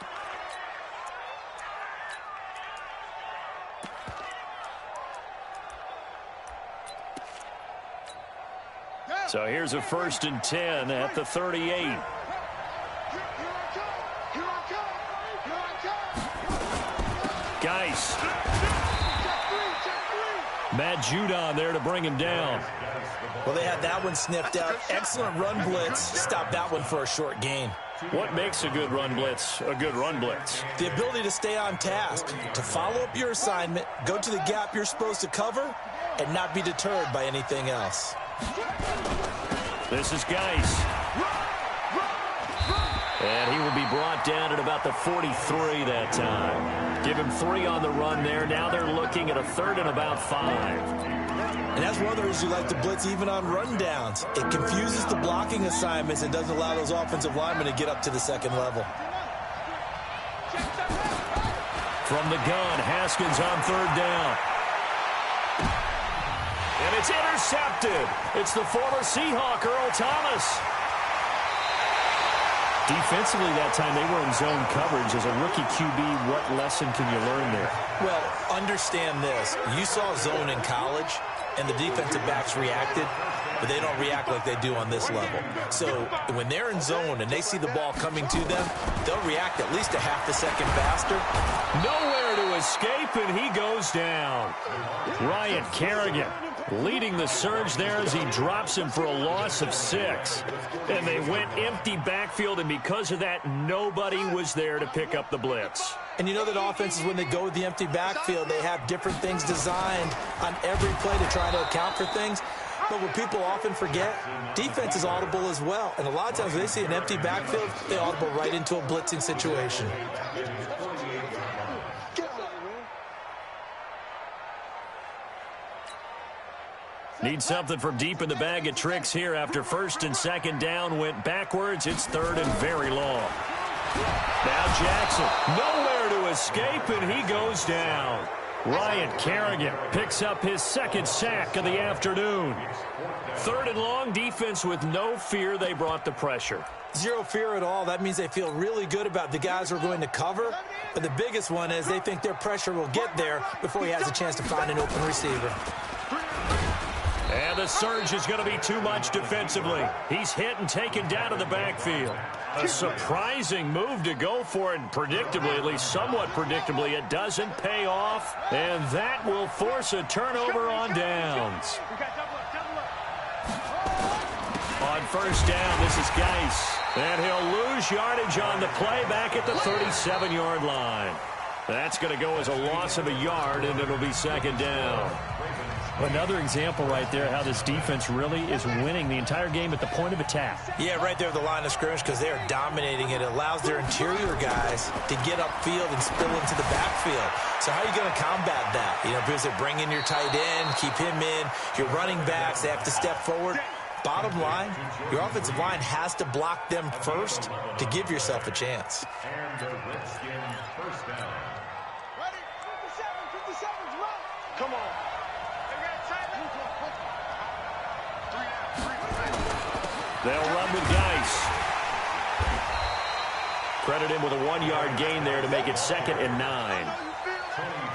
So here's a 1st and 10 at the 38. Geis. Matt Judon there to bring him down. Well, they had that one sniffed out. Excellent run blitz. Stopped that one for a short gain. What makes a good run blitz a good run blitz? The ability to stay on task, to follow up your assignment, go to the gap you're supposed to cover, and not be deterred by anything else. This is Geis. And he will be brought down at about the 43 that time. Give him 3 on the run there. Now they're looking at a 3rd and about 5. And that's one of the reasons you like to blitz even on rundowns. It confuses the blocking assignments and doesn't allow those offensive linemen to get up to the 2nd level. From the gun, Haskins on 3rd down. And it's intercepted. It's the former Seahawk, Earl Thomas. Defensively that time, they were in zone coverage. As a rookie QB, what lesson can you learn there? Well, understand this. You saw zone in college, and the defensive backs reacted, but they don't react like they do on this level. So when they're in zone and they see the ball coming to them, they'll react at least a half a second faster. Nowhere to escape, and he goes down. Ryan Kerrigan leading the surge there as he drops him for a loss of 6. And they went empty backfield, and because of that, nobody was there to pick up the blitz. And you know that offenses, when they go with the empty backfield, they have different things designed on every play to try to account for things. But what people often forget, defense is audible as well. And a lot of times when they see an empty backfield, they audible right into a blitzing situation. Need something from deep in the bag of tricks here after first and second down went backwards. It's third and very long. Now Jackson, nowhere to escape, and he goes down. Ryan Kerrigan picks up his second sack of the afternoon. Third and long, defense with no fear. They brought the pressure. Zero fear at all. That means they feel really good about the guys who are going to cover. But the biggest one is they think their pressure will get there before he has a chance to find an open receiver. And the surge is going to be too much defensively. He's hit and taken down to the backfield. A surprising move to go for it, and predictably, at least somewhat predictably, it doesn't pay off. And that will force a turnover on downs. On first down, this is Geis. And he'll lose yardage on the play back at the 37-yard line. That's going to go as a loss of a yard, and it'll be second down. Another example right there how this defense really is winning the entire game at the point of attack. Yeah, right there at the line of scrimmage because they are dominating it. It allows their interior guys to get upfield and spill into the backfield. So how are you going to combat that? You know, because they bring in your tight end, keep him in. Your running backs, they have to step forward. Bottom line, your offensive line has to block them first to give yourself a chance. And the Redskins first down. Ready? 57's run. Come on. They'll run with Geis. Credit him with a 1-yard gain there to make it 2nd and 9.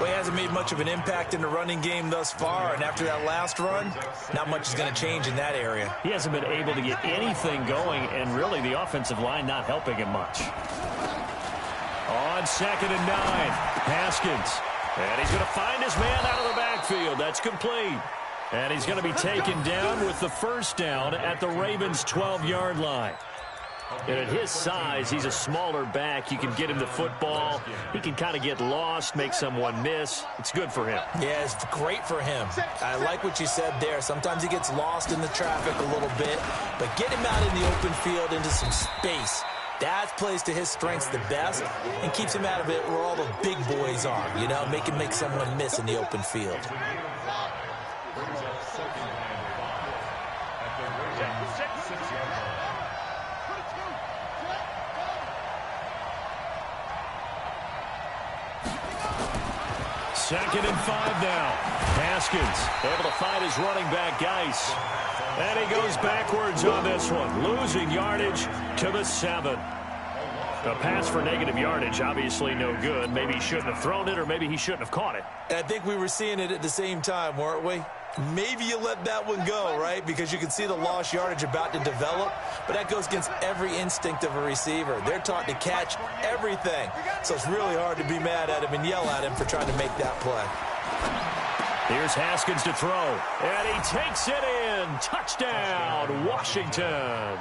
Well, he hasn't made much of an impact in the running game thus far, and after that last run, not much is going to change in that area. He hasn't been able to get anything going, and really the offensive line not helping him much. On 2nd and 9, Haskins. And he's going to find his man out of the backfield. That's complete. And he's going to be taken down with the first down at the Ravens' 12-yard line. And at his size, he's a smaller back. You can get him the football. He can kind of get lost, make someone miss. It's good for him. Yeah, it's great for him. I like what you said there. Sometimes he gets lost in the traffic a little bit, but get him out in the open field into some space. That plays to his strengths the best and keeps him out of it where all the big boys are, you know, make someone miss in the open field. Second and 5 now. Haskins able to find his running back, Geis. And he goes backwards on this one, losing yardage to the 7. A pass for negative yardage, obviously no good. Maybe he shouldn't have thrown it, or maybe he shouldn't have caught it. And I think we were seeing it at the same time, weren't we? Maybe you let that one go, right? Because you can see the lost yardage about to develop. But that goes against every instinct of a receiver. They're taught to catch everything. So it's really hard to be mad at him and yell at him for trying to make that play. Here's Haskins to throw. And he takes it in. Touchdown, Washington.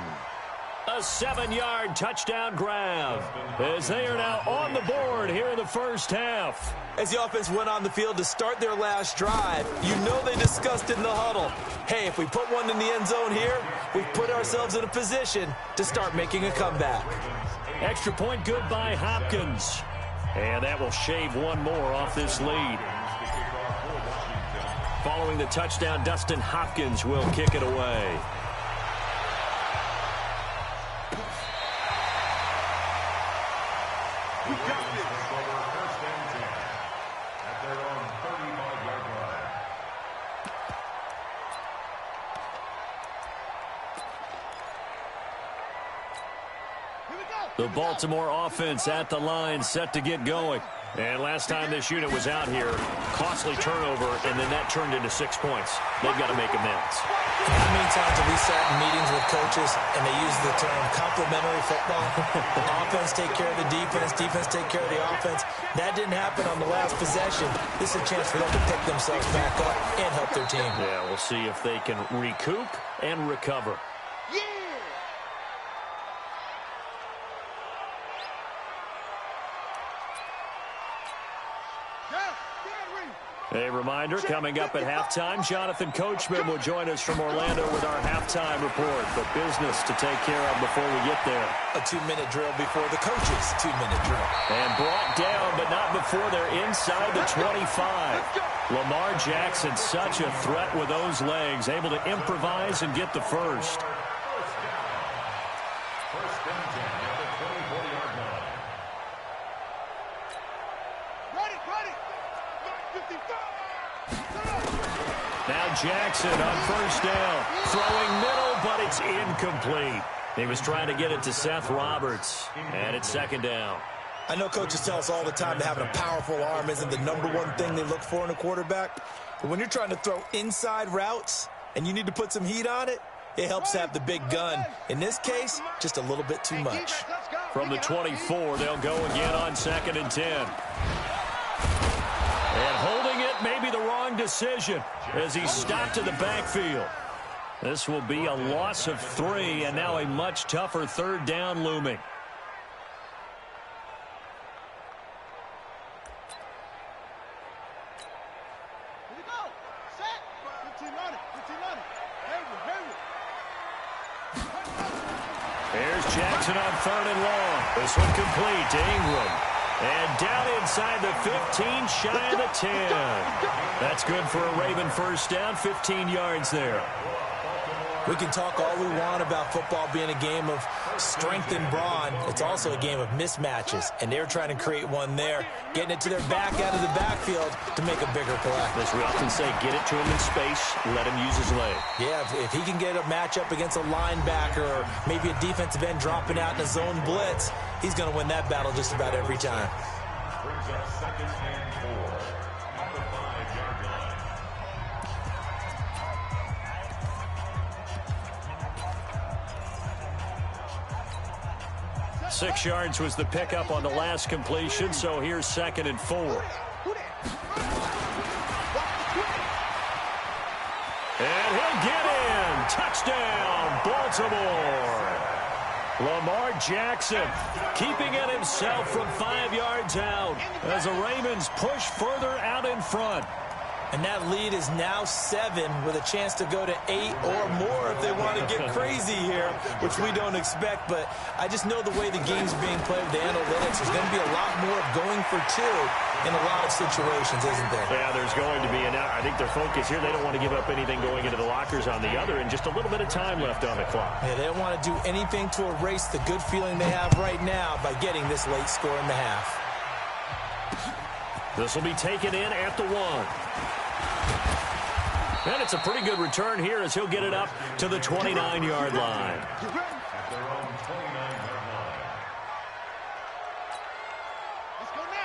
A 7-yard touchdown grab as they are now on the board here in the first half. As the offense went on the field to start their last drive, you know they discussed in the huddle, hey, if we put one in the end zone here, we've put ourselves in a position to start making a comeback. Extra point good by Hopkins. And that will shave one more off this lead. Following the touchdown, Dustin Hopkins will kick it away. The Baltimore offense at the line, set to get going. And last time this unit was out here, costly turnover, and then that turned into 6 points. They've got to make amends. How many times have we sat in meetings with coaches and they use the term complementary football? Offense take care of the defense, defense take care of the offense. That didn't happen on the last possession. This is a chance for them to pick themselves back up and help their team. Yeah, we'll see if they can recoup and recover. A reminder, coming up at halftime, Jonathan Coachman will join us from Orlando with our halftime report. But business to take care of before we get there. A 2-minute drill before the coach's 2-minute drill. And brought down, but not before they're inside the 25. Lamar Jackson, such a threat with those legs, able to improvise and get the first. Now Jackson on first down. Throwing middle, but it's incomplete. He was trying to get it to Seth Roberts. And it's second down. I know coaches tell us all the time that having a powerful arm isn't the #1 thing they look for in a quarterback. But when you're trying to throw inside routes and you need to put some heat on it, it helps have the big gun. In this case, just a little bit too much. From the 24, they'll go again on 2nd and 10. And holding it may be the wrong decision as he stopped in the backfield. This will be a loss of 3, and now a much tougher 3rd down looming. Here we go. Set. 15 on it. 15 on it. Here's Jackson on 3rd and long. This one complete to Ingram. And down inside the 15, shy of the 10. That's good for a Raven first down, 15 yards there. We can talk all we want about football being a game of strength and brawn. It's also a game of mismatches, and they're trying to create one there, getting it to their back out of the backfield to make a bigger play. As we often say, get it to him in space, let him use his leg. Yeah, if he can get a matchup against a linebacker or maybe a defensive end dropping out in a zone blitz, he's going to win that battle just about every time. Brings up 2nd and 4 at the 5-yard line. 6 yards was the pickup on the last completion, so here's 2nd and 4. And he'll get in. Touchdown, Baltimore. Lamar Jackson keeping it himself from 5 yards out as the Ravens push further out in front. And that lead is now 7 with a chance to go to 8 or more if they want to get crazy here, which we don't expect. But I just know the way the game's being played with the analytics, there's going to be a lot more of going for 2 in a lot of situations, isn't there? Yeah, there's going to be. And I think their focus here, they don't want to give up anything going into the lockers on the other, and just a little bit of time left on the clock. Yeah, they don't want to do anything to erase the good feeling they have right now by getting this late score in the half. This will be taken in at the 1. And it's a pretty good return here as he'll get it up to the 29-yard line. At their own 29-yard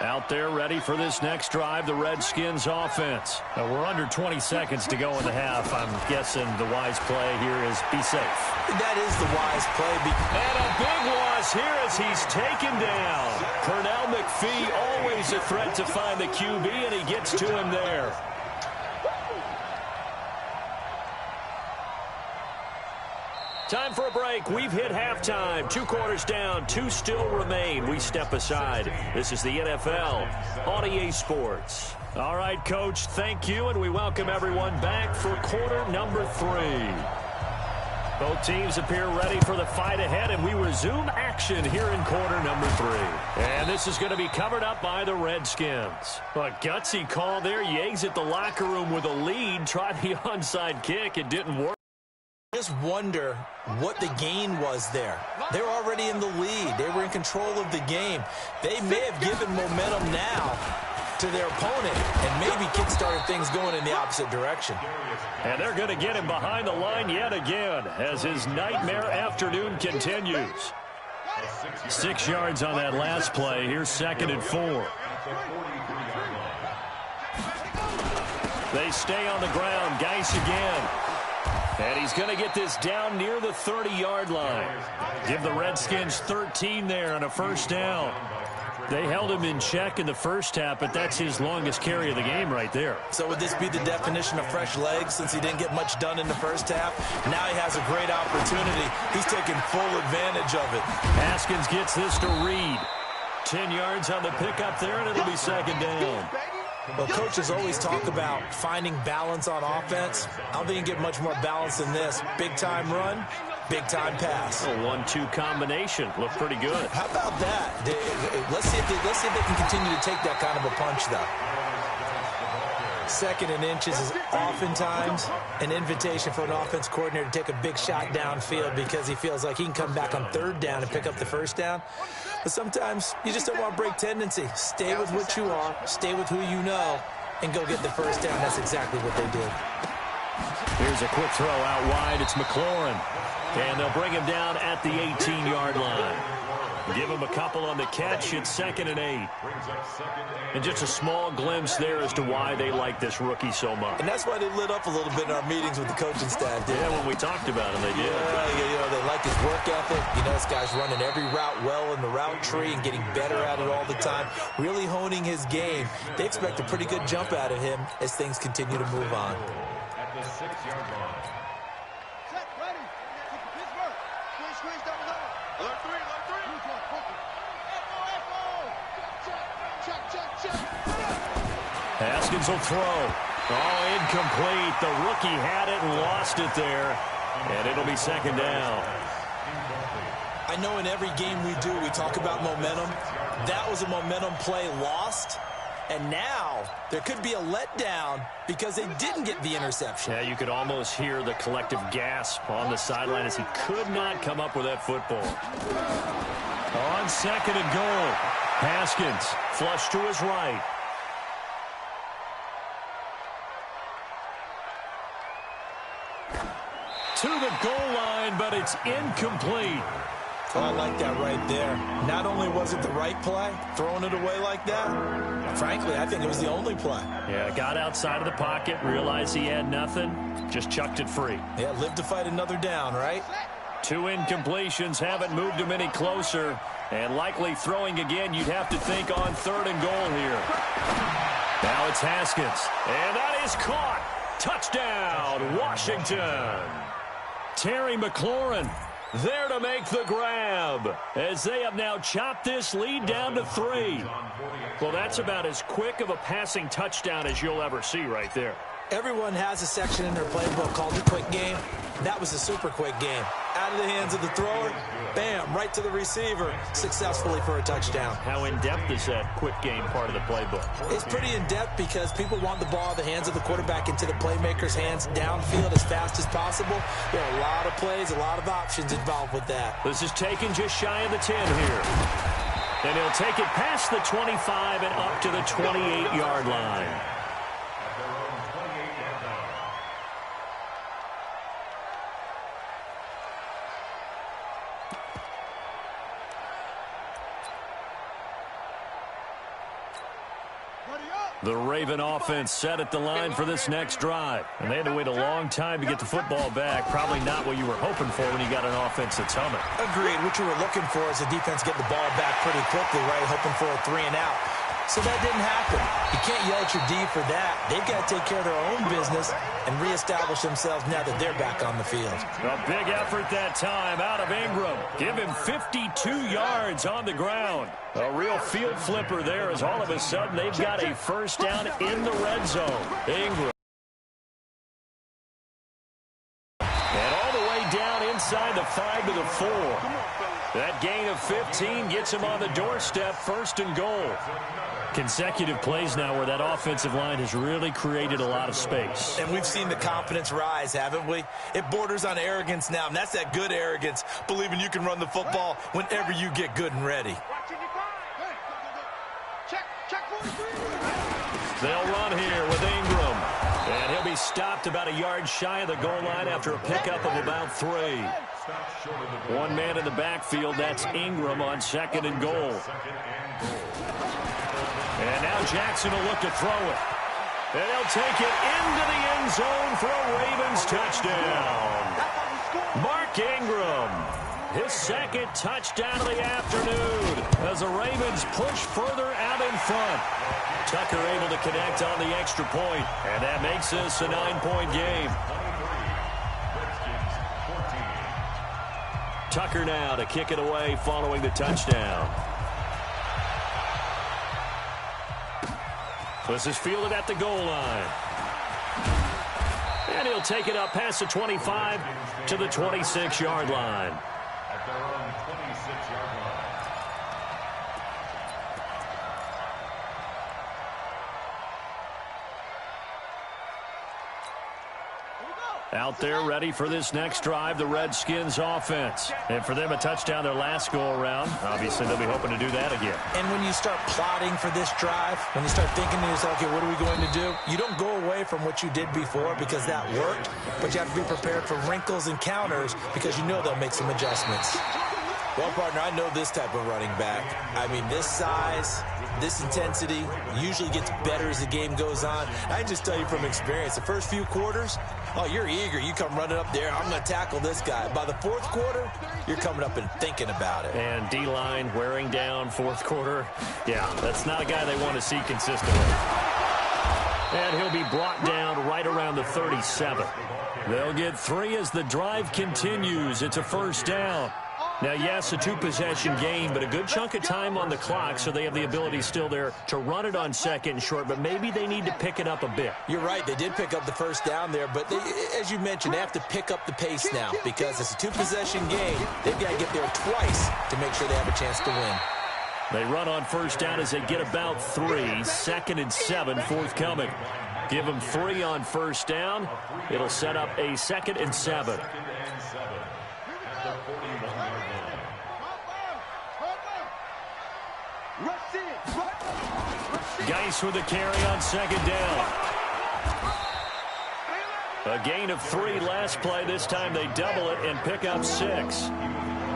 line. Out there ready for this next drive, the Redskins offense. We're under 20 seconds to go in the half. I'm guessing the wise play here is be safe. That is the wise play. And a big loss here as he's taken down. Pernell McPhee, always a threat to find the QB, and he gets to him there. Time for a break. We've hit halftime. 2 quarters down. 2 still remain. We step aside. This is the NFL on EA Sports. All right, Coach, thank you, and we welcome everyone back for quarter number 3. Both teams appear ready for the fight ahead, and we resume action here in quarter number 3. And this is going to be covered up by the Redskins. A gutsy call there. You exit the locker room with a lead. Tried the onside kick. It didn't work. Just wonder what the gain was there. They're already in the lead. They were in control of the game. They may have given momentum now to their opponent and maybe kickstarted things going in the opposite direction. And they're going to get him behind the line yet again as his nightmare afternoon continues. 6 yards on that last play. Here's 2nd and 4. They stay on the ground. Geis again. And he's going to get this down near the 30-yard line. Give the Redskins 13 there and a first down. They held him in check in the first half, but that's his longest carry of the game right there. So would this be the definition of fresh legs since he didn't get much done in the first half? Now he has a great opportunity. He's taking full advantage of it. Haskins gets this to Reed. 10 yards on the pickup there, and it'll be 2nd down. Well, coaches always talk about finding balance on offense. I don't think you get much more balance than this. Big-time run, big-time pass. A 1-2 combination. Looked pretty good. How about that? Let's see if they can continue to take that kind of a punch, though. Second and inches is oftentimes an invitation for an offense coordinator to take a big shot downfield because he feels like he can come back on third down and pick up the first down. But sometimes you just don't want to break tendency. Stay with what you are, stay with who you know, and go get the first down. That's exactly what they did. Here's a quick throw out wide. It's McLaurin. And they'll bring him down at the 18-yard line. Give him a couple on the catch. It's 2nd and 8. And just a small glimpse there as to why they like this rookie so much. And that's why they lit up a little bit in our meetings with the coaching staff. Yeah, when we talked about him, they did. Yeah, they like his work ethic. You know, this guy's running every route well in the route tree and getting better at it all the time, really honing his game. They expect a pretty good jump out of him as things continue to move on. At the 6-yard line. Set, ready. Pittsburgh. Squeeze down the middle. Alert 3, alert 3. Check. Haskins will throw. Oh, incomplete. The rookie had it and lost it there. And it'll be 2nd down. I know in every game we do, we talk about momentum. That was a momentum play lost. And now there could be a letdown because they didn't get the interception. Yeah, you could almost hear the collective gasp on the sideline as he could not come up with that football. On 2nd and goal, Haskins flush to his right. To the goal line, but it's incomplete. Oh, I like that right there. Not only was it the right play, throwing it away like that, frankly, I think it was the only play. Yeah, got outside of the pocket, realized he had nothing, just chucked it free. Yeah, live to fight another down, right? 2 incompletions haven't moved him any closer, and likely throwing again, you'd have to think on 3rd and goal here. Now it's Haskins, and that is caught. Touchdown, Washington. Terry McLaurin there to make the grab as they have now chopped this lead down to 3. Well, that's about as quick of a passing touchdown as you'll ever see right there. Everyone has a section in their playbook called the quick game. That was a super quick game. Out of the hands of the thrower, bam, right to the receiver, successfully for a touchdown. How in-depth is that quick game part of the playbook? It's pretty in-depth because people want the ball in the hands of the quarterback into the playmaker's hands downfield as fast as possible. There are a lot of plays, a lot of options involved with that. This is taken just shy of the 10 here. And he'll take it past the 25 and up to the 28-yard line. The Raven offense set at the line for this next drive. And they had to wait a long time to get the football back. Probably not what you were hoping for when you got an offense that's humming. Agreed. What you were looking for is the defense get the ball back pretty quickly, right? Hoping for a 3 and out. So that didn't happen. You can't yell at your D for that. They've got to take care of their own business and reestablish themselves now that they're back on the field. A big effort that time out of Ingram. Give him 52 yards on the ground. A real field flipper there as all of a sudden they've got a first down in the red zone. Ingram. And all the way down inside the 5 to the 4. That gain of 15 gets him on the doorstep, 1st and goal. Consecutive plays now where that offensive line has really created a lot of space. And we've seen the confidence rise, haven't we? It borders on arrogance now, and that's that good arrogance, believing you can run the football whenever you get good and ready. They'll run here with Ingram. And he'll be stopped about a yard shy of the goal line after a pickup of about 3. One man in the backfield, that's Ingram on 2nd and goal. And now Jackson will look to throw it. And he'll take it into the end zone for a Ravens touchdown. Mark Ingram, his 2nd touchdown of the afternoon as the Ravens push further out in front. Tucker able to connect on the extra point, and that makes this a 9-point game. Tucker now to kick it away following the touchdown. This is fielded at the goal line. And he'll take it up past the 25 to the 26-yard line. At their own 26-yard line. Out there ready for this next drive, the Redskins offense. And for them, a touchdown their last go-around. Obviously, they'll be hoping to do that again. And when you start plotting for this drive, when you start thinking to yourself, okay, what are we going to do? You don't go away from what you did before because that worked, but you have to be prepared for wrinkles and counters because you know they'll make some adjustments. Well, partner, I know this type of running back. I mean, this size, this intensity usually gets better as the game goes on. I just tell you from experience, the first few quarters, oh, you're eager. You come running up there. I'm going to tackle this guy. By the fourth quarter, you're coming up and thinking about it. And D-line wearing down fourth quarter. Yeah, that's not a guy they want to see consistently. And he'll be brought down right around the 37. They'll get 3 as the drive continues. It's a first down. Now, yes, a 2-possession game, but a good chunk of time on the clock, so they have the ability still there to run it on second and short, but maybe they need to pick it up a bit. You're right. They did pick up the first down there, but they, as you mentioned, they have to pick up the pace now because it's a 2-possession game. They've got to get there twice to make sure they have a chance to win. They run on first down as they get about 3. 2nd and 7 forthcoming. Give them 3 on first down. It'll set up a 2nd and 7. Geis with a carry on second down. A gain of 3 last play. This time they double it and pick up 6.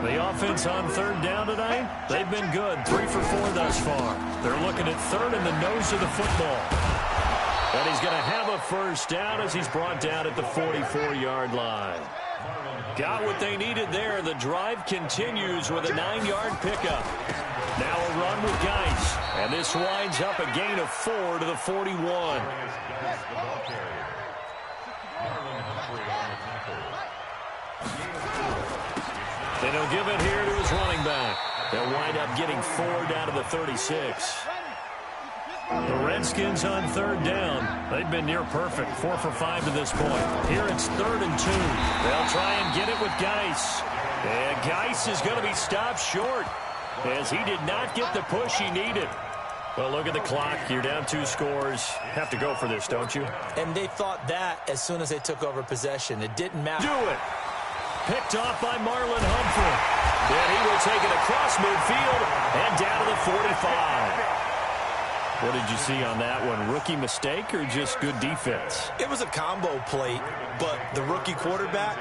The offense on third down tonight, they've been good. 3 for 4 thus far. They're looking at third in the nose of the football. And he's going to have a first down as he's brought down at the 44-yard line. Got what they needed there. The drive continues with a 9-yard pickup. Now a run with Geis. And this winds up a gain of 4 to the 41. And he'll give it here to his running back. They'll wind up getting 4 down to the 36. The Redskins on third down. They've been near perfect. 4 for 5 to this point. Here it's 3rd and 2. They'll try and get it with Geis. And Geis is going to be stopped short as he did not get the push he needed. Well, look at the clock. You're down 2 scores. Have to go for this, don't you? And they thought that as soon as they took over possession. It didn't matter. Do it. Picked off by Marlon Humphrey. And he will take it across midfield and down to the 45. What did you see on that one? Rookie mistake or just good defense? It was a combo plate, but the rookie quarterback,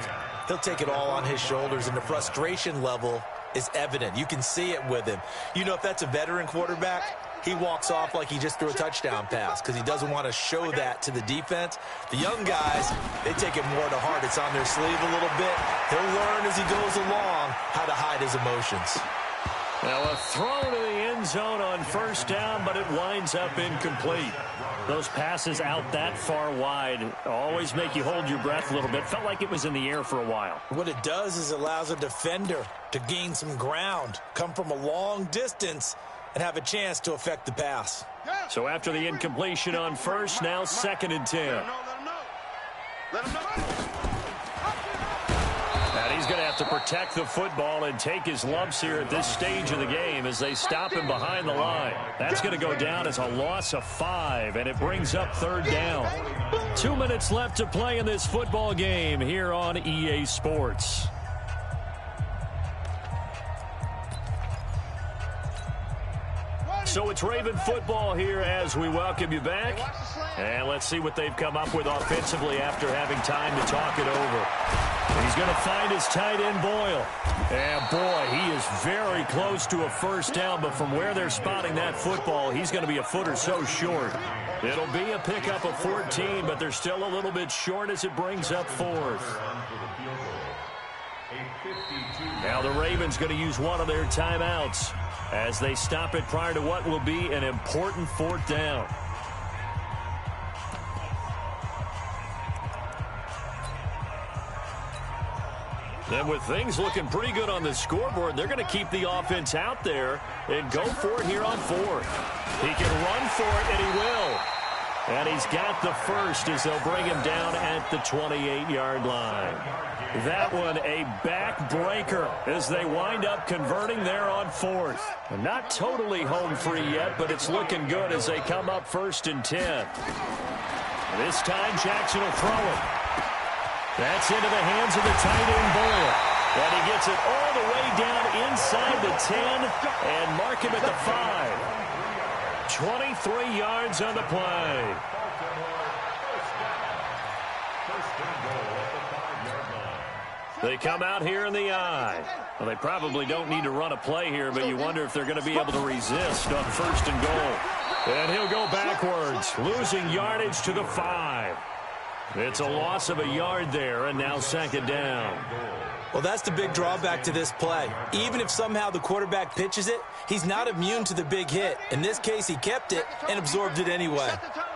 he'll take it all on his shoulders, and the frustration level is evident. You can see it with him. You know, if that's a veteran quarterback, he walks off like he just threw a touchdown pass because he doesn't want to show that to the defense. The young guys, they take it more to heart. It's on their sleeve a little bit. He'll learn as he goes along how to hide his emotions. Now a throw to the end zone on first down, but it winds up incomplete. Those passes out that far wide always make you hold your breath a little bit. Felt like it was in the air for a while. What it does is it allows a defender to gain some ground, come from a long distance, and have a chance to affect the pass. So after the incompletion on first, now 2nd and 10. Let him know. And he's going to have to protect the football and take his lumps here at this stage of the game as they stop him behind the line. That's going to go down as a loss of 5, and it brings up 3rd down. 2 minutes left to play in this football game here on EA Sports. So it's Raven football here as we welcome you back. And let's see what they've come up with offensively after having time to talk it over. He's going to find his tight end, Boyle. And, boy, he is very close to a first down, but from where they're spotting that football, he's going to be a foot or so short. It'll be a pickup of 14, but they're still a little bit short as it brings up 4th. Now the Ravens going to use one of their timeouts as they stop it prior to what will be an important 4th down. And with things looking pretty good on the scoreboard, they're going to keep the offense out there and go for it here on 4th. He can run for it, and he will. And he's got the first as they'll bring him down at the 28-yard line. That one a backbreaker as they wind up converting there on 4th. Not totally home free yet, but it's looking good as they come up 1st and 10. This time Jackson will throw it. That's into the hands of the tight end Boyle. And he gets it all the way down inside the 10 and mark him at the 5. 23 yards on the play. They come out here in the I. Well, they probably don't need to run a play here, but you wonder if they're going to be able to resist on 1st and goal. And he'll go backwards, losing yardage to the 5. It's a loss of a yard there, and now 2nd down. Well, that's the big drawback to this play. Even if somehow the quarterback pitches it, he's not immune to the big hit. In this case, he kept it and absorbed it anyway.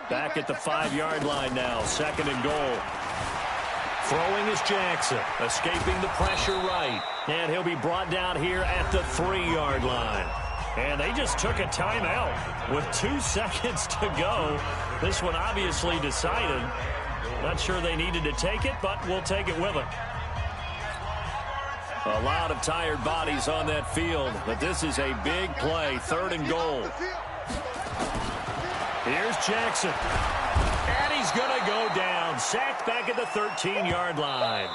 Back at the 5-yard line now, 2nd and goal. Throwing is Jackson, escaping the pressure right. And he'll be brought down here at the 3-yard line. And they just took a timeout with 2 seconds to go. This one obviously decided. Not sure they needed to take it, but we'll take it with them. A lot of tired bodies on that field, but this is a big play, 3rd and goal. Here's Jackson. And he's going to go down. Sacked back at the 13-yard line.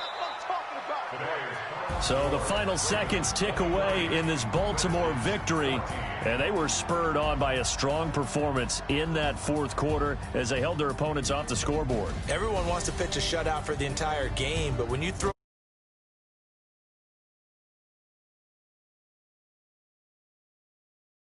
So the final seconds tick away in this Baltimore victory. And they were spurred on by a strong performance in that 4th quarter as they held their opponents off the scoreboard. Everyone wants to pitch a shutout for the entire game, but when you throw